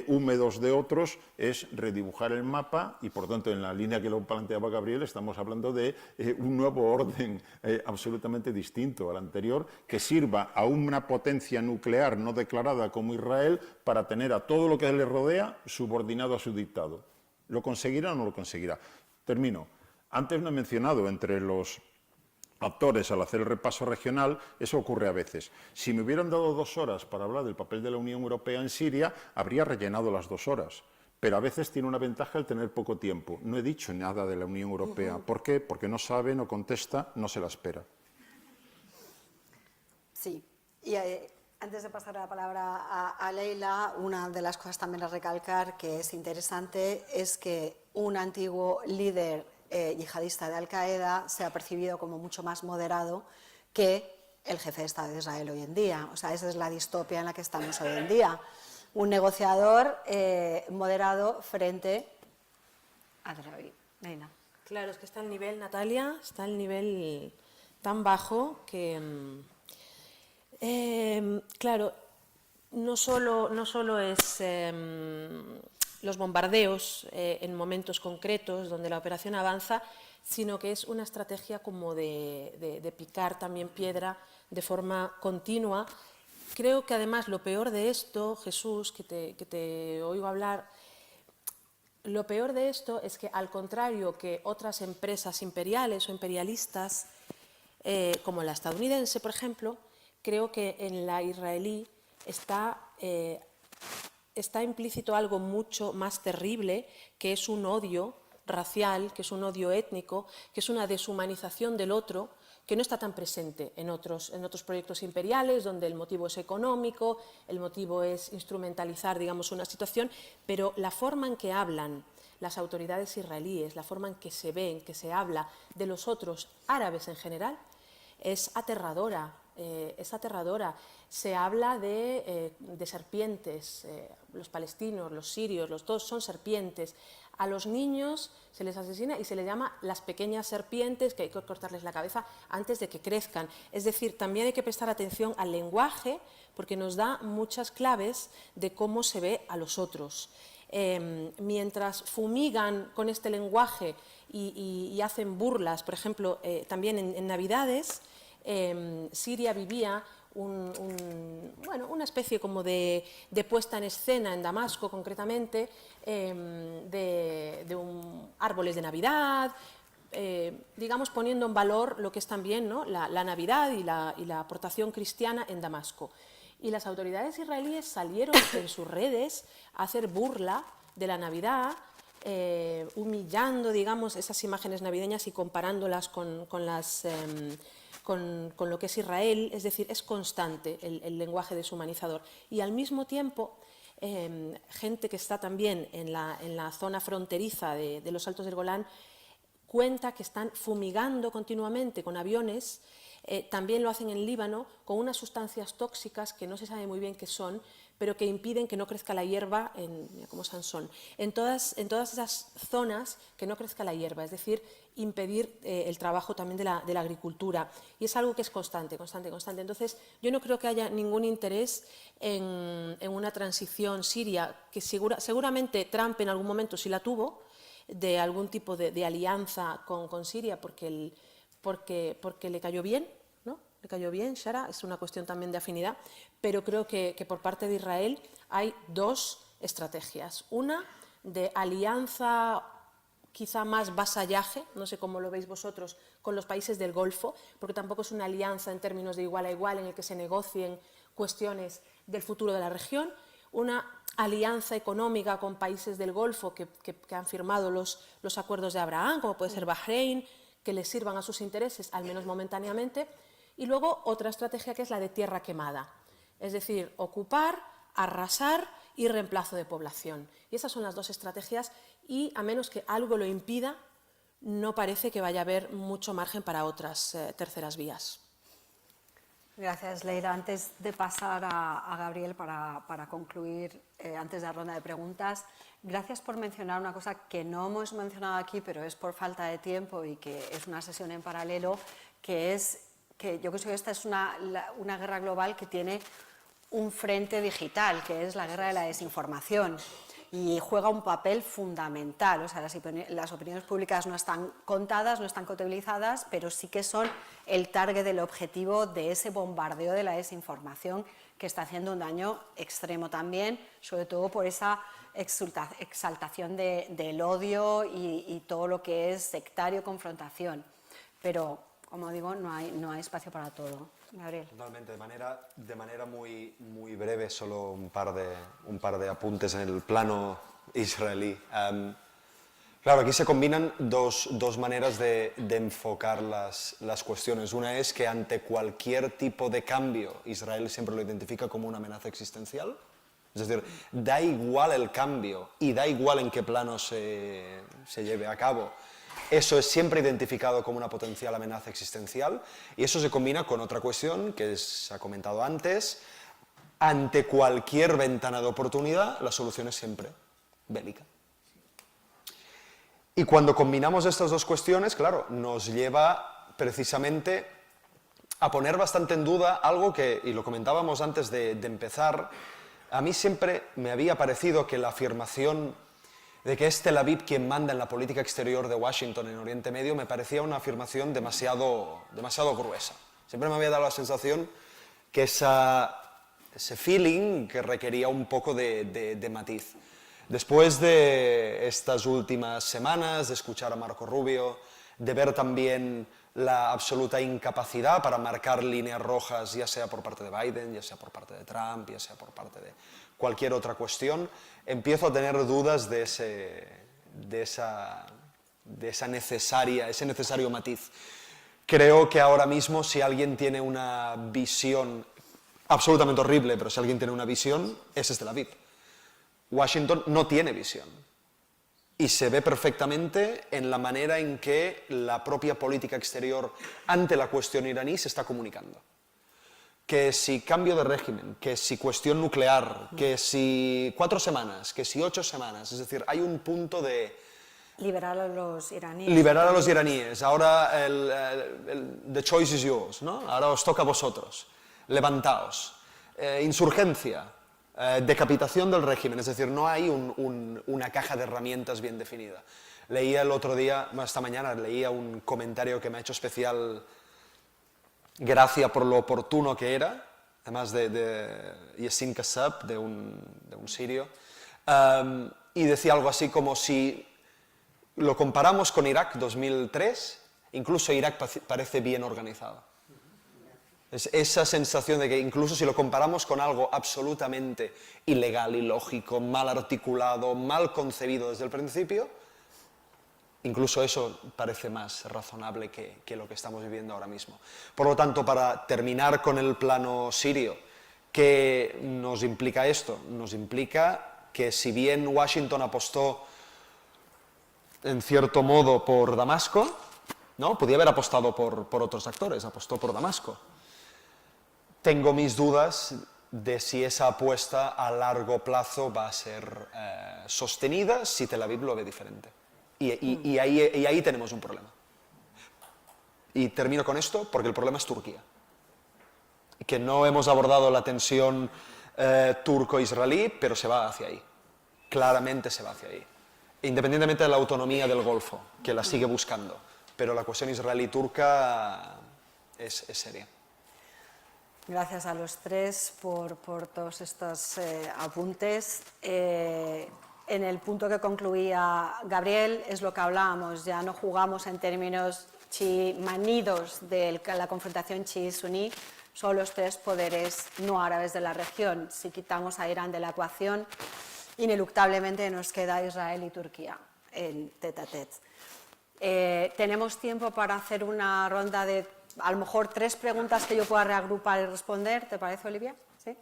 húmedos de otros, es redibujar el mapa y, por tanto, en la línea que lo planteaba Gabriel, estamos hablando de un nuevo orden absolutamente distinto al anterior, que sirva a una potencia nuclear no declarada como Israel para tener a todo lo que le rodea subordinado a su dictado. ¿Lo conseguirá o no lo conseguirá? Termino. Antes no he mencionado entre los actores al hacer el repaso regional, eso ocurre a veces. Si me hubieran dado 2 horas para hablar del papel de la Unión Europea en Siria, habría rellenado las 2 horas. Pero a veces tiene una ventaja el tener poco tiempo. No he dicho nada de la Unión Europea. ¿Por qué? Porque no sabe, no contesta, no se la espera. Sí. Y antes de pasar la palabra a Leila, una de las cosas también a recalcar que es interesante es que un antiguo líder yihadista de Al-Qaeda se ha percibido como mucho más moderado que el jefe de Estado de Israel hoy en día. O sea, esa es la distopia en la que estamos hoy en día. Un negociador moderado frente a Tel Aviv. Leila. Claro, es que está el nivel, Natalia, está el nivel tan bajo que, claro, no solo es los bombardeos en momentos concretos donde la operación avanza, sino que es una estrategia como de picar también piedra de forma continua. Creo que además lo peor de esto, Jesús, que te oigo hablar, lo peor de esto es que al contrario que otras empresas imperiales o imperialistas, como la estadounidense, por ejemplo, creo que en la israelí está implícito algo mucho más terrible, que es un odio racial, que es un odio étnico, que es una deshumanización del otro, que no está tan presente en otros proyectos imperiales, donde el motivo es económico, el motivo es instrumentalizar, digamos, una situación, pero la forma en que hablan las autoridades israelíes, la forma en que se ven, que se habla de los otros árabes en general, es aterradora. Se habla de serpientes, los palestinos, los sirios, los dos son serpientes. A los niños se les asesina y se les llama las pequeñas serpientes, que hay que cortarles la cabeza antes de que crezcan. Es decir, también hay que prestar atención al lenguaje, porque nos da muchas claves de cómo se ve a los otros. Mientras fumigan con este lenguaje y hacen burlas, por ejemplo, también en Navidades, Siria vivía bueno, una especie como de puesta en escena en Damasco, concretamente, de árboles de Navidad, digamos, poniendo en valor lo que es también, ¿no?, la Navidad y la aportación cristiana en Damasco. Y las autoridades israelíes salieron en sus redes a hacer burla de la Navidad, humillando, digamos, esas imágenes navideñas y comparándolas con lo que es Israel. Es decir, es constante el lenguaje deshumanizador. Y al mismo tiempo, gente que está también en la zona fronteriza de los Altos del Golán cuenta que están fumigando continuamente con aviones. También lo hacen en Líbano con unas sustancias tóxicas que no se sabe muy bien qué son, pero que impiden que no crezca la hierba como Sansón. En todas esas zonas que no crezca la hierba, es decir, impedir el trabajo también de la agricultura. Y es algo que es constante. Entonces, yo no creo que haya ningún interés en una transición siria, que seguramente Trump en algún momento sí la tuvo, de algún tipo de alianza con Siria, porque le cayó bien, ¿no? Le cayó bien, Shara, es una cuestión también de afinidad, pero creo que por parte de Israel hay dos estrategias. Una de alianza, quizá más vasallaje, no sé cómo lo veis vosotros, con los países del Golfo, porque tampoco es una alianza en términos de igual a igual en el que se negocien cuestiones del futuro de la región, una alianza económica con países del Golfo que han firmado los acuerdos de Abraham, como puede ser Bahrein, que les sirvan a sus intereses, al menos momentáneamente, y luego otra estrategia que es la de tierra quemada, es decir, ocupar, arrasar y reemplazo de población. Y esas son las dos estrategias y, a menos que algo lo impida, no parece que vaya a haber mucho margen para otras terceras vías. Gracias, Leira. Antes de pasar a Gabriel para concluir, antes de la ronda de preguntas, gracias por mencionar una cosa que no hemos mencionado aquí, pero es por falta de tiempo y que es una sesión en paralelo, que es que yo creo que esta es una guerra global que tiene un frente digital, que es la guerra de la desinformación. Y juega un papel fundamental. O sea, las opiniones públicas no están contadas, no están contabilizadas, pero sí que son el target, el objetivo de ese bombardeo de la desinformación que está haciendo un daño extremo también, sobre todo por esa exaltación del odio y todo lo que es sectario, confrontación. Pero, como digo, no hay espacio para todo. Gabriel. Totalmente, de manera muy, muy breve, solo un par de apuntes en el plano israelí. Claro, aquí se combinan dos maneras de enfocar las cuestiones. Una es que ante cualquier tipo de cambio, Israel siempre lo identifica como una amenaza existencial. Es decir, da igual el cambio y da igual en qué plano se lleve a cabo. Eso es siempre identificado como una potencial amenaza existencial y eso se combina con otra cuestión que se ha comentado antes. Ante cualquier ventana de oportunidad, la solución es siempre bélica. Y cuando combinamos estas dos cuestiones, claro, nos lleva precisamente a poner bastante en duda algo que, y lo comentábamos antes de empezar, a mí siempre me había parecido que la afirmación de que es Tel Aviv quien manda en la política exterior de Washington en Oriente Medio me parecía una afirmación demasiado gruesa. Siempre me había dado la sensación que ese feeling que requería un poco de matiz. Después de estas últimas semanas, de escuchar a Marco Rubio, de ver también la absoluta incapacidad para marcar líneas rojas, ya sea por parte de Biden, ya sea por parte de Trump, ya sea por parte de cualquier otra cuestión, empiezo a tener dudas de ese necesario matiz. Creo que ahora mismo, si alguien tiene una visión absolutamente horrible, pero si alguien tiene una visión, ese es Tel Aviv. Washington no tiene visión. Y se ve perfectamente en la manera en que la propia política exterior ante la cuestión iraní se está comunicando. Que si cambio de régimen, que si cuestión nuclear, que si 4 semanas, que si 8 semanas. Es decir, hay un punto de... Liberar a los iraníes. Liberar a los iraníes. Ahora the choice is yours, ¿no? Ahora os toca a vosotros. Levantaos. Insurgencia. Decapitación del régimen. Es decir, no hay una caja de herramientas bien definida. Leía el otro día, esta mañana, leía un comentario que me ha hecho especial gracia por lo oportuno que era, además de Yassin Kassab, de un sirio, y decía algo así como si lo comparamos con Irak 2003, incluso Irak parece bien organizado. Es esa sensación de que incluso si lo comparamos con algo absolutamente ilegal, ilógico, mal articulado, mal concebido desde el principio, incluso eso parece más razonable que lo que estamos viviendo ahora mismo. Por lo tanto, para terminar con el plano sirio, ¿qué nos implica esto? Nos implica que si bien Washington apostó en cierto modo por Damasco, ¿no? Podía haber apostado por otros actores, apostó por Damasco. Tengo mis dudas de si esa apuesta a largo plazo va a ser sostenida si Tel Aviv lo ve diferente. Y ahí tenemos un problema. Y termino con esto porque el problema es Turquía. Que no hemos abordado la tensión turco-israelí, pero se va hacia ahí. Claramente se va hacia ahí. Independientemente de la autonomía del Golfo, que la sigue buscando. Pero la cuestión israelí-turca es seria. Gracias a los tres por todos estos apuntes. En el punto que concluía Gabriel es lo que hablábamos, ya no jugamos en términos manidos de la confrontación chií-suní, son los tres poderes no árabes de la región. Si quitamos a Irán de la ecuación, ineluctablemente nos queda Israel y Turquía en tête-à-tête. Tenemos tiempo para hacer una ronda de, a lo mejor, 3 preguntas que yo pueda reagrupar y responder. ¿Te parece, Olivia? ¿Sí?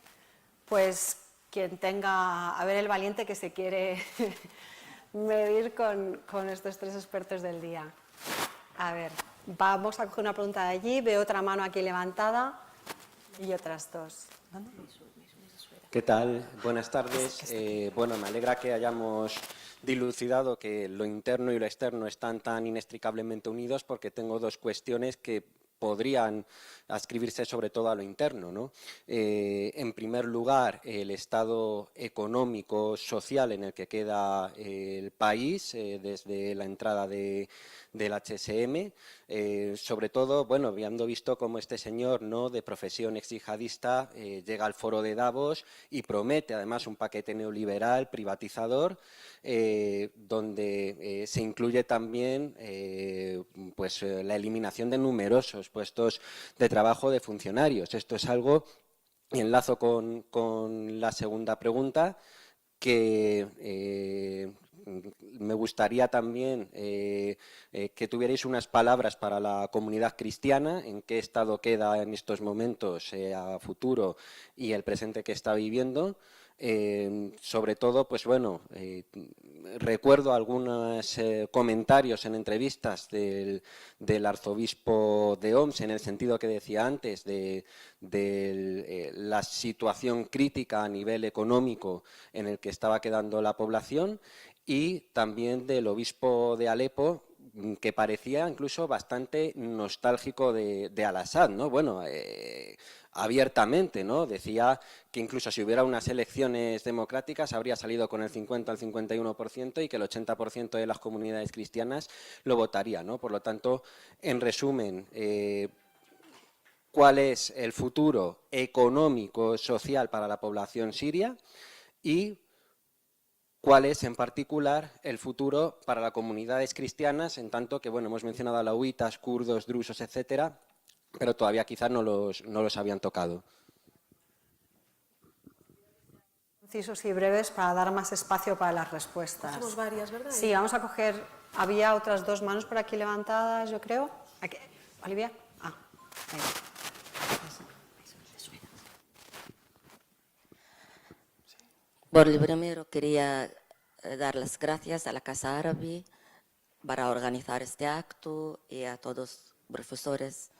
Pues quien tenga, a ver el valiente que se quiere medir con estos 3 expertos del día. A ver, vamos a coger una pregunta de allí, veo otra mano aquí levantada y otras 2. ¿Dónde? ¿Qué tal? Buenas tardes. Bueno, me alegra que hayamos dilucidado que lo interno y lo externo están tan inextricablemente unidos, porque tengo 2 cuestiones que podrían adscribirse sobre todo a lo interno, ¿no? En primer lugar, el estado económico, social en el que queda el país desde la entrada del HSM, sobre todo, bueno, habiendo visto cómo este señor, ¿no?, de profesión exyihadista, llega al foro de Davos y promete además un paquete neoliberal privatizador, donde se incluye también pues, la eliminación de numerosos puestos de trabajo de funcionarios. Esto es algo, y enlazo con la segunda pregunta, que me gustaría también que tuvierais unas palabras para la comunidad cristiana, en qué estado queda en estos momentos a futuro y el presente que está viviendo. Sobre todo, pues bueno, recuerdo algunos comentarios en entrevistas del arzobispo de Homs, en el sentido que decía antes de la situación crítica a nivel económico en el que estaba quedando la población, y también del obispo de Alepo, que parecía incluso bastante nostálgico de Al-Assad, ¿no? Bueno, abiertamente, ¿no? Decía que incluso si hubiera unas elecciones democráticas habría salido con el 50 al 51% y que el 80% de las comunidades cristianas lo votaría, ¿no? Por lo tanto, en resumen, ¿cuál es el futuro económico, social para la población siria? Y ¿cuál es, en particular, el futuro para las comunidades cristianas, en tanto que, bueno, hemos mencionado alawitas, kurdos, drusos, etcétera, pero todavía quizás no los habían tocado? Concisos y breves para dar más espacio para las respuestas. Somos varias, ¿verdad? Sí, vamos a coger, había otras 2 manos por aquí levantadas, yo creo. Aquí. ¿Olivia? Ah, ahí. Por lo primero quería dar las gracias a la Casa Árabe para organizar este acto y a todos los profesores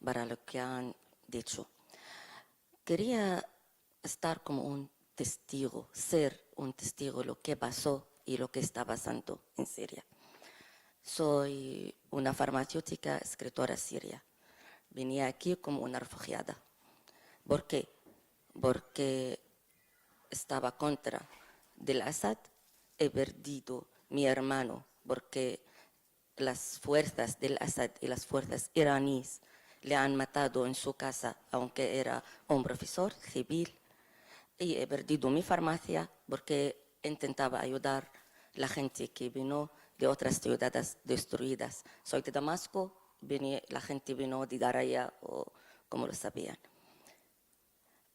para lo que han dicho. Quería estar como un testigo, ser un testigo de lo que pasó y lo que está pasando en Siria. Soy una farmacéutica, escritora siria. Venía aquí como una refugiada. ¿Por qué? Porque estaba contra del Assad, he perdido mi hermano porque las fuerzas del Assad y las fuerzas iraníes le han matado en su casa, aunque era un profesor civil. Y he perdido mi farmacia porque intentaba ayudar a la gente que vino de otras ciudades destruidas. Soy de Damasco, la gente vino de Daraya, o como lo sabían.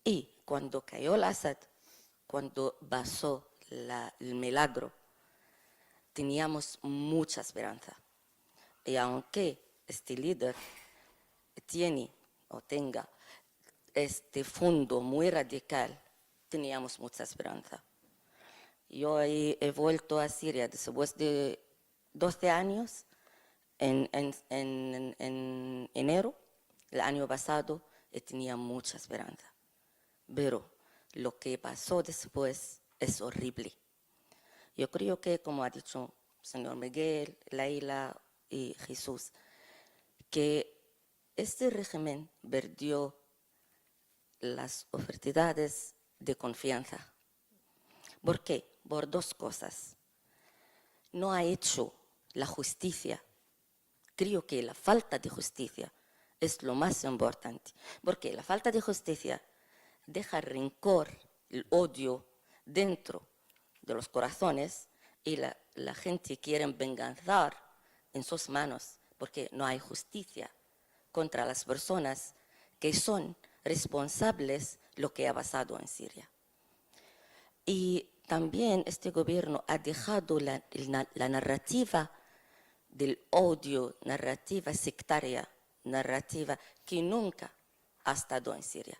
Y cuando cayó el Assad, cuando pasó el milagro, teníamos mucha esperanza. Y aunque este líder tiene o tenga este fondo muy radical, teníamos mucha esperanza. Yo he vuelto a Siria después de 12 años, en enero del año pasado, y tenía mucha esperanza. Pero lo que pasó después es horrible. Yo creo que, como ha dicho el señor Miguel, Leila y Jesús, que este régimen perdió las oportunidades de confianza. ¿Por qué? Por dos cosas. No ha hecho la justicia. Creo que la falta de justicia es lo más importante, porque la falta de justicia deja rencor, el odio dentro de los corazones, y la gente quiere venganzar en sus manos, porque no hay justicia contra las personas que son responsables de lo que ha pasado en Siria. Y también este gobierno ha dejado la narrativa del odio, narrativa sectaria, narrativa que nunca ha estado en Siria.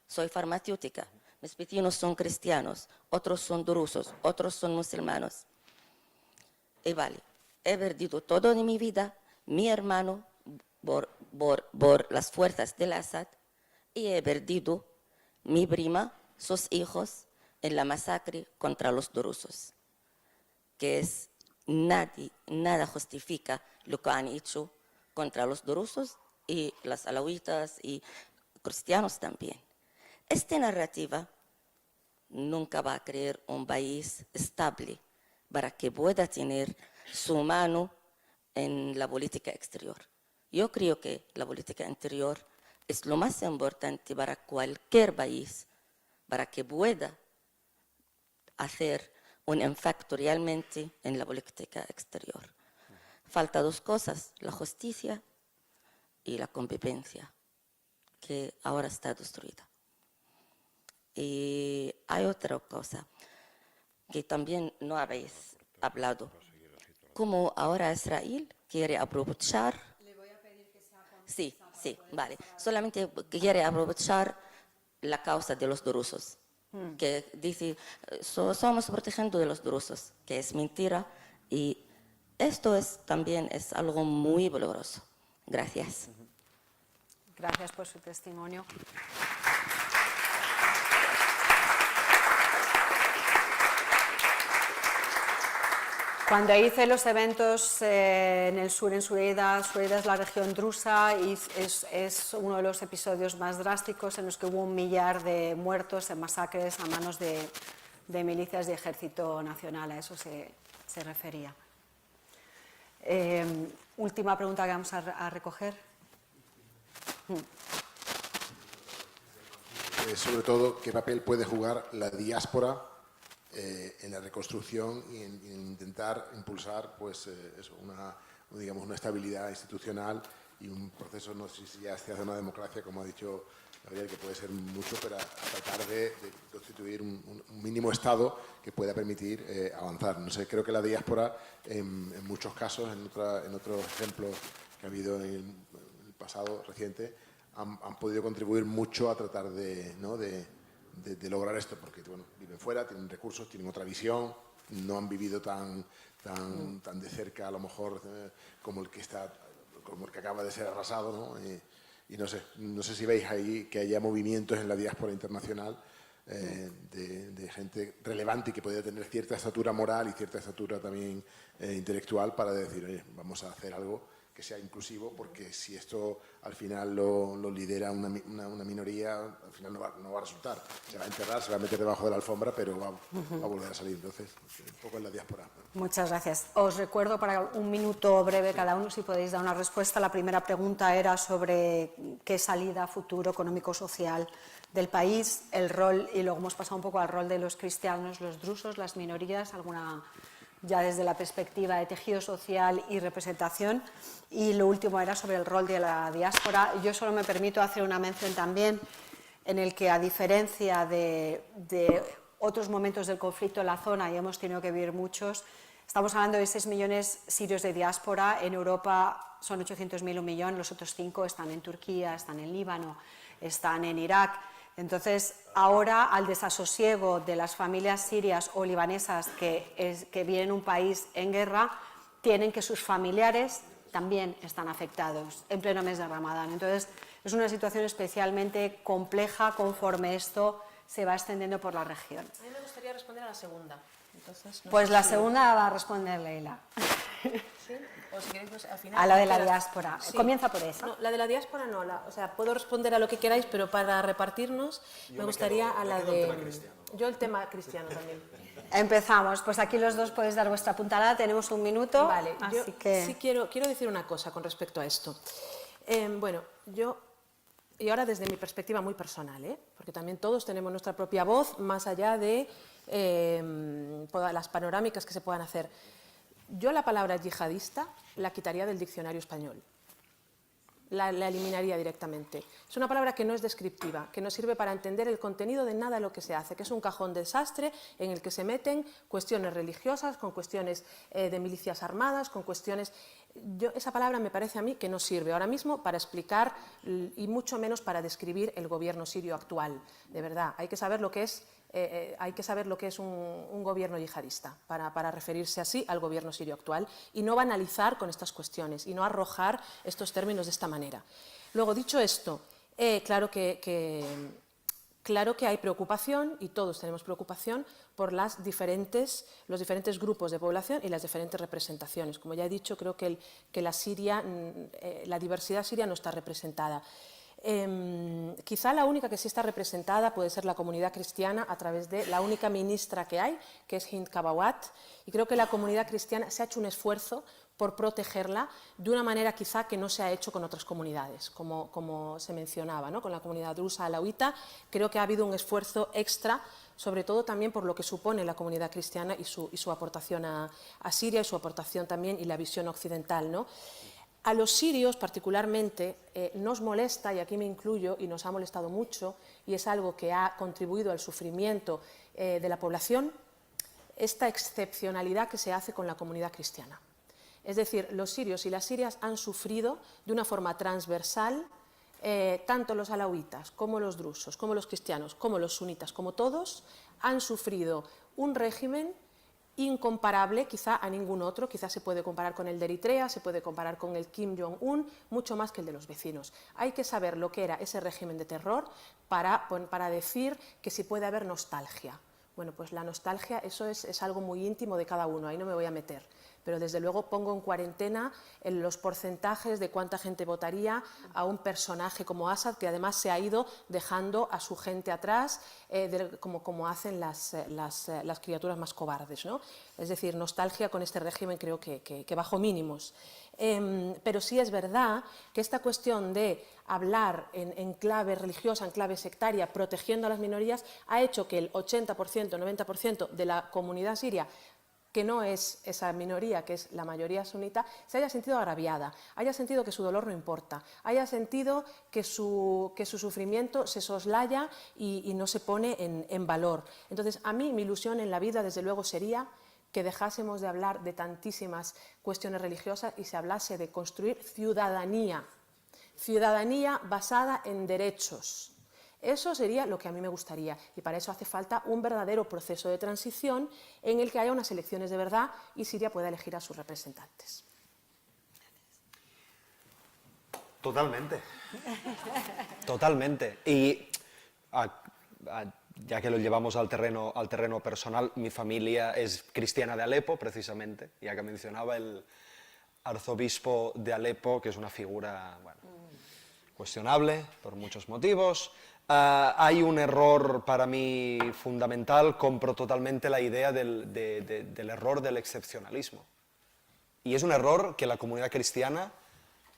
Soy farmacéutica, mis vecinos son cristianos, otros son drusos, otros son musulmanes. Y vale, he perdido todo de mi vida, mi hermano, por las fuerzas del Assad, y he perdido mi prima, sus hijos, en la masacre contra los drusos, que es nada justifica lo que han hecho contra los drusos y las alawitas y cristianos también. Esta narrativa nunca va a crear un país estable para que pueda tener su mano en la política exterior. Yo creo que la política interior es lo más importante para cualquier país, para que pueda hacer un impacto realmente en la política exterior. Falta dos cosas, la justicia y la convivencia, que ahora está destruida. Y hay otra cosa que también no habéis hablado. Como ahora Israel quiere aprovechar... Le voy a pedir que sea con... Sí, vale. Solamente quiere aprovechar la causa de los drusos, que dice, somos protegiendo de los drusos, que es mentira, y esto también es algo muy doloroso. Gracias. Gracias por su testimonio. Cuando hice los eventos en el sur, en Sureida es la región drusa y es uno de los episodios más drásticos en los que hubo 1 millar de muertos en masacres a manos de milicias de Ejército Nacional, a eso se refería. Última pregunta que vamos a recoger. Sobre todo, ¿qué papel puede jugar la diáspora en la reconstrucción y en intentar impulsar pues, una estabilidad institucional y un proceso, no sé si ya hacia una democracia, como ha dicho Gabriel, que puede ser mucho, pero a tratar de constituir un mínimo Estado que pueda permitir avanzar? No sé, creo que la diáspora, en muchos casos, en otros ejemplos que ha habido en el pasado reciente, han podido contribuir mucho a tratar de lograr esto, porque bueno, viven fuera, tienen recursos, tienen otra visión, no han vivido tan de cerca a lo mejor como el que acaba de ser arrasado, ¿no? Y no sé si veis ahí que haya movimientos en la diáspora internacional de gente relevante y que podría tener cierta estatura moral y cierta estatura también intelectual para decir, oye, vamos a hacer algo que sea inclusivo, porque si esto al final lo lidera una minoría, al final no va a resultar. Se va a enterrar, se va a meter debajo de la alfombra, pero va a volver a salir. Entonces, un poco en la diáspora. Muchas gracias. Os recuerdo para un minuto breve cada uno si podéis dar una respuesta. La primera pregunta era sobre qué salida futuro económico-social del país, el rol, y luego hemos pasado un poco al rol de los cristianos, los drusos, las minorías, alguna ya desde la perspectiva de tejido social y representación. Y lo último era sobre el rol de la diáspora. Yo solo me permito hacer una mención también en el que, a diferencia de otros momentos del conflicto en la zona, y hemos tenido que vivir muchos, estamos hablando de 6 millones sirios de diáspora. En Europa son 800.000, 1 millón, los otros 5 están en Turquía, están en Líbano, están en Irak. Entonces, ahora, al desasosiego de las familias sirias o libanesas que viven en un país en guerra, tienen que sus familiares también están afectados en pleno mes de Ramadán. Entonces, es una situación especialmente compleja conforme esto se va extendiendo por la región. A mí me gustaría responder a la segunda. Entonces, no pues sé la si... segunda va a responder Leila. ¿Sí? O si queréis, pues, al final, a la de la diáspora. Sí. Comienza por esa. No, la de la diáspora no. O sea, puedo responder a lo que queráis, pero para repartirnos me gustaría a la de... Yo el tema cristiano también. Empezamos. Pues aquí los dos podéis dar vuestra puntada. Tenemos un minuto. Vale, así yo que... sí quiero decir una cosa con respecto a esto. Bueno, y ahora desde mi perspectiva muy personal, porque también todos tenemos nuestra propia voz, más allá de las panorámicas que se puedan hacer. Yo la palabra yihadista la quitaría del diccionario español. La eliminaría directamente. Es una palabra que no es descriptiva, que no sirve para entender el contenido de nada de lo que se hace, que es un cajón de desastre en el que se meten cuestiones religiosas, con cuestiones de milicias armadas, con cuestiones... esa palabra me parece a mí que no sirve ahora mismo para explicar y mucho menos para describir el gobierno sirio actual. De verdad, hay que saber lo que es un gobierno yihadista para referirse así al gobierno sirio actual y no banalizar con estas cuestiones y no arrojar estos términos de esta manera. Luego, dicho esto, claro que hay preocupación, y todos tenemos preocupación, por los diferentes grupos de población y las diferentes representaciones. Como ya he dicho, creo que la diversidad siria no está representada. Quizá la única que sí está representada puede ser la comunidad cristiana a través de la única ministra que hay, que es Hind Kabawat, y creo que la comunidad cristiana se ha hecho un esfuerzo por protegerla de una manera quizá que no se ha hecho con otras comunidades, como se mencionaba, ¿no? Con la comunidad drusa alauita. Creo que ha habido un esfuerzo extra, sobre todo también por lo que supone la comunidad cristiana y su aportación a Siria, y su aportación también y la visión occidental, ¿no? A los sirios particularmente nos molesta, y aquí me incluyo, y nos ha molestado mucho, y es algo que ha contribuido al sufrimiento de la población, esta excepcionalidad que se hace con la comunidad cristiana. Es decir, los sirios y las sirias han sufrido de una forma transversal, tanto los alauitas como los drusos, como los cristianos, como los sunitas, como todos, han sufrido un régimen incomparable quizá a ningún otro. Quizá se puede comparar con el de Eritrea, se puede comparar con el Kim Jong-un, mucho más que el de los vecinos. Hay que saber lo que era ese régimen de terror para decir que si puede haber nostalgia. Bueno, pues la nostalgia, eso es algo muy íntimo de cada uno, ahí no me voy a meter. Pero desde luego pongo en cuarentena los porcentajes de cuánta gente votaría a un personaje como Assad, que además se ha ido dejando a su gente atrás, como hacen las criaturas más cobardes, ¿no? Es decir, nostalgia con este régimen creo que bajo mínimos. Pero sí es verdad que esta cuestión de hablar en clave religiosa, en clave sectaria, protegiendo a las minorías, ha hecho que el 80%, 90% de la comunidad siria, que no es esa minoría, que es la mayoría sunita, se haya sentido agraviada, haya sentido que su dolor no importa, haya sentido que su sufrimiento se soslaya y no se pone en valor. Entonces, a mí mi ilusión en la vida, desde luego, sería que dejásemos de hablar de tantísimas cuestiones religiosas y se hablase de construir ciudadanía basada en derechos. Eso sería lo que a mí me gustaría, y para eso hace falta un verdadero proceso de transición en el que haya unas elecciones de verdad y Siria pueda elegir a sus representantes. Totalmente. Totalmente. Y ya que lo llevamos al terreno personal, mi familia es cristiana de Alepo, precisamente, ya que mencionaba arzobispo de Alepo, que es una figura bueno, cuestionable por muchos motivos. Hay un error para mí fundamental, compro totalmente la idea del error del excepcionalismo. Y es un error que la comunidad cristiana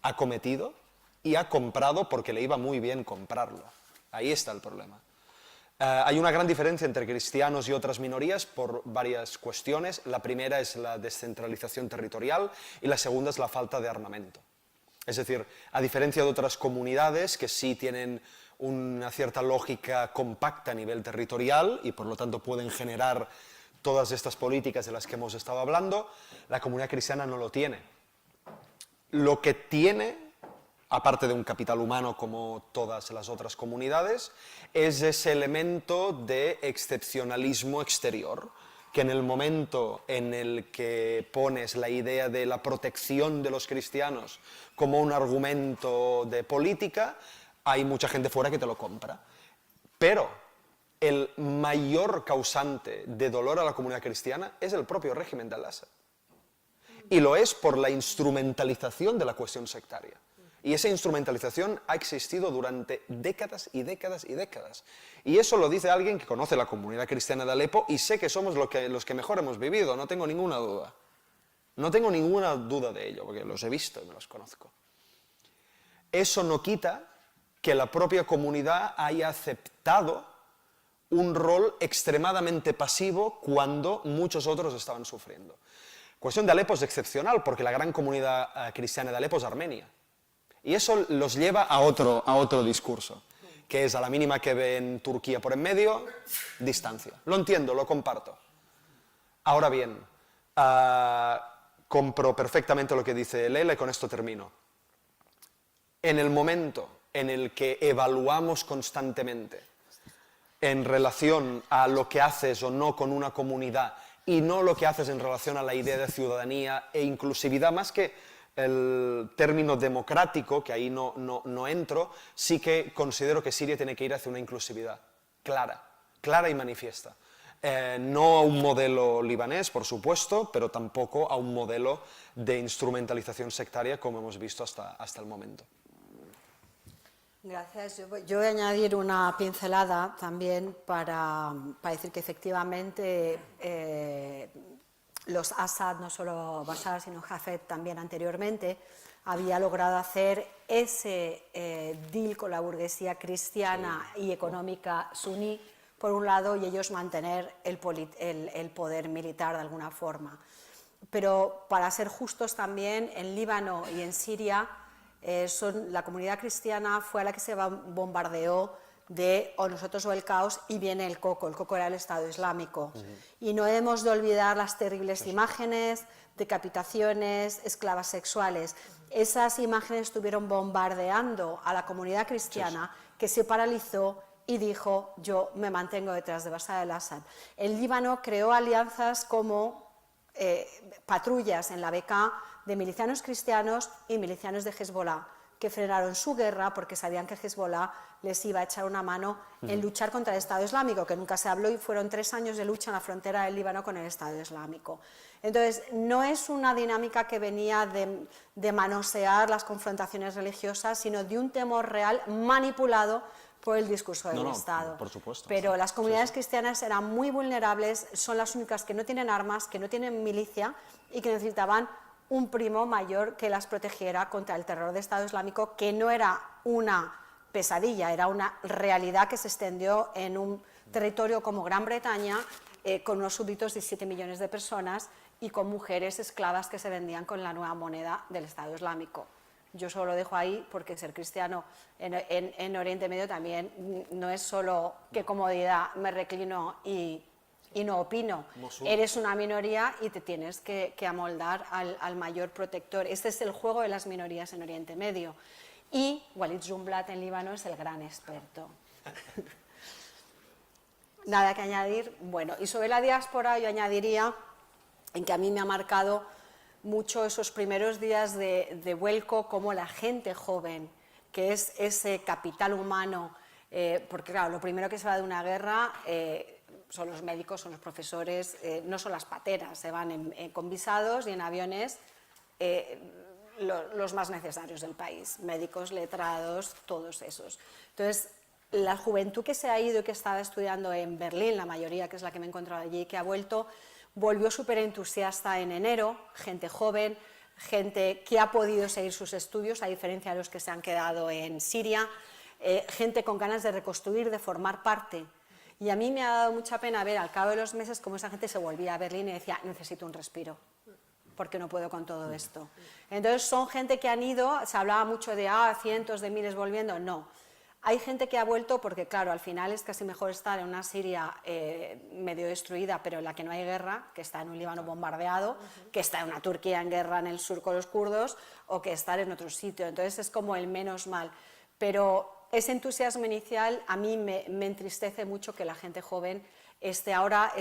ha cometido y ha comprado porque le iba muy bien comprarlo. Ahí está el problema. Hay una gran diferencia entre cristianos y otras minorías por varias cuestiones. La primera es la descentralización territorial y la segunda es la falta de armamento. Es decir, a diferencia de otras comunidades que sí tienen una cierta lógica compacta a nivel territorial y por lo tanto pueden generar todas estas políticas de las que hemos estado hablando, la comunidad cristiana no lo tiene. Lo que tiene, aparte de un capital humano como todas las otras comunidades, es ese elemento de excepcionalismo exterior, que en el momento en el que pones la idea de la protección de los cristianos como un argumento de política, hay mucha gente fuera que te lo compra. Pero el mayor causante de dolor a la comunidad cristiana es el propio régimen de Al-Assad. Y lo es por la instrumentalización de la cuestión sectaria. Y esa instrumentalización ha existido durante décadas y décadas y décadas. Y eso lo dice alguien que conoce la comunidad cristiana de Alepo y sé que somos los que mejor hemos vivido, no tengo ninguna duda. No tengo ninguna duda de ello, porque los he visto y me los conozco. Eso no quita que la propia comunidad haya aceptado un rol extremadamente pasivo cuando muchos otros estaban sufriendo. La cuestión de Alepo es excepcional porque la gran comunidad cristiana de Alepo es Armenia. Y eso los lleva a otro discurso, que es a la mínima que ven Turquía por en medio, distancia. Lo entiendo, lo comparto. Ahora bien, compro perfectamente lo que dice Leila y con esto termino. En el momento en el que evaluamos constantemente en relación a lo que haces o no con una comunidad y no lo que haces en relación a la idea de ciudadanía e inclusividad, más que el término democrático, que ahí no entro, sí que considero que Siria tiene que ir hacia una inclusividad clara y manifiesta. No a un modelo libanés, por supuesto, pero tampoco a un modelo de instrumentalización sectaria como hemos visto hasta el momento. Gracias. Yo voy a añadir una pincelada también para decir que efectivamente los Assad, no solo Bashar, sino Hafez también anteriormente, había logrado hacer ese deal con la burguesía cristiana y económica suní, por un lado, y ellos mantener el poder militar de alguna forma. Pero para ser justos también, en Líbano y en Siria, la comunidad cristiana fue a la que se bombardeó de o nosotros o el caos, y viene el coco era el Estado Islámico. Y no hemos de olvidar las terribles imágenes, decapitaciones, esclavas sexuales. Esas imágenes estuvieron bombardeando a la comunidad cristiana, que se paralizó y dijo: yo me mantengo detrás de Bashar al-Assad. El Líbano creó alianzas como patrullas en la beqa de milicianos cristianos y milicianos de Hezbollah, que frenaron su guerra porque sabían que Hezbollah les iba a echar una mano en luchar contra el Estado Islámico, que nunca se habló, y fueron 3 años de lucha en la frontera del Líbano con el Estado Islámico. Entonces, no es una dinámica que venía de manosear las confrontaciones religiosas, sino de un temor real manipulado por el discurso del Estado. Por supuesto. Pero las comunidades cristianas eran muy vulnerables, son las únicas que no tienen armas, que no tienen milicia y que necesitaban un primo mayor que las protegiera contra el terror del Estado Islámico, que no era una pesadilla, era una realidad que se extendió en un territorio como Gran Bretaña, con unos súbditos de 7 millones de personas y con mujeres esclavas que se vendían con la nueva moneda del Estado Islámico. Yo solo lo dejo ahí porque ser cristiano en Oriente Medio también no es solo qué comodidad, me reclino y no opino. Eres una minoría y te tienes que amoldar al mayor protector. Este es el juego de las minorías en Oriente Medio. Y Walid Jumblat en Líbano es el gran experto. Nada que añadir. Bueno, y sobre la diáspora yo añadiría en que a mí me ha marcado mucho esos primeros días de vuelco, como la gente joven, que es ese capital humano, porque claro, lo primero que se va de una guerra son los médicos, son los profesores, no son las pateras, se van con visados y en aviones los más necesarios del país, médicos, letrados, todos esos. Entonces, la juventud que se ha ido y que estaba estudiando en Berlín, la mayoría, que es la que me he encontrado allí, que ha vuelto, volvió súper entusiasta en enero, gente joven, gente que ha podido seguir sus estudios, a diferencia de los que se han quedado en Siria, gente con ganas de reconstruir, de formar parte. Y a mí me ha dado mucha pena ver al cabo de los meses cómo esa gente se volvía a Berlín y decía, necesito un respiro, porque no puedo con todo esto. Entonces son gente que han ido, se hablaba mucho de cientos de miles volviendo, no. Hay gente que ha vuelto porque, claro, al final es casi mejor estar en una Siria medio destruida, pero en la que no hay guerra, que está en un Líbano bombardeado, que está en una Turquía en guerra en el sur con los kurdos, o que estar en otro sitio. Entonces es como el menos mal. Pero ese entusiasmo inicial a mí me entristece mucho que la gente joven ahora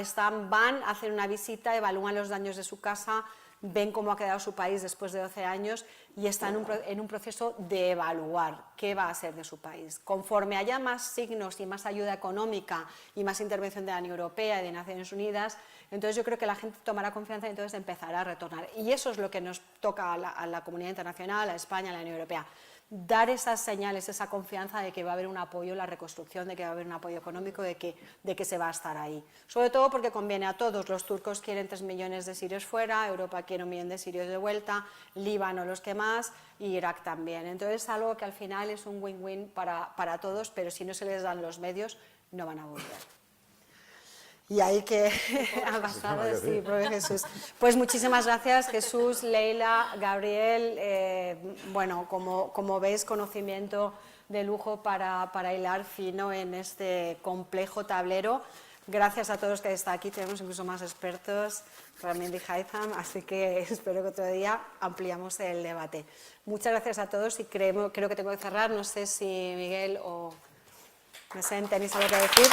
van a hacer una visita, evalúan los daños de su casa, ven cómo ha quedado su país después de 12 años y están en un proceso de evaluar qué va a ser de su país. Conforme haya más signos y más ayuda económica y más intervención de la Unión Europea y de Naciones Unidas, entonces yo creo que la gente tomará confianza y entonces empezará a retornar. Y eso es lo que nos toca a la comunidad internacional, a España, a la Unión Europea. Dar esas señales, esa confianza de que va a haber un apoyo en la reconstrucción, de que va a haber un apoyo económico, de que se va a estar ahí. Sobre todo porque conviene a todos. Los turcos quieren 3 millones de sirios fuera, Europa quiere 1 millón de sirios de vuelta, Líbano los que más y Irak también. Entonces es algo que al final es un win-win para todos, pero si no se les dan los medios no van a volver. Y ahí que ha pasado, sí, profe Jesús. Pues muchísimas gracias, Jesús, Leila, Gabriel. Bueno, como veis, conocimiento de lujo para hilar fino en este complejo tablero. Gracias a todos los que están aquí, tenemos incluso más expertos, Ramendi Haitham, así que espero que otro día ampliamos el debate. Muchas gracias a todos y creo que tengo que cerrar. No sé si Miguel o Vicente tenéis algo que decir.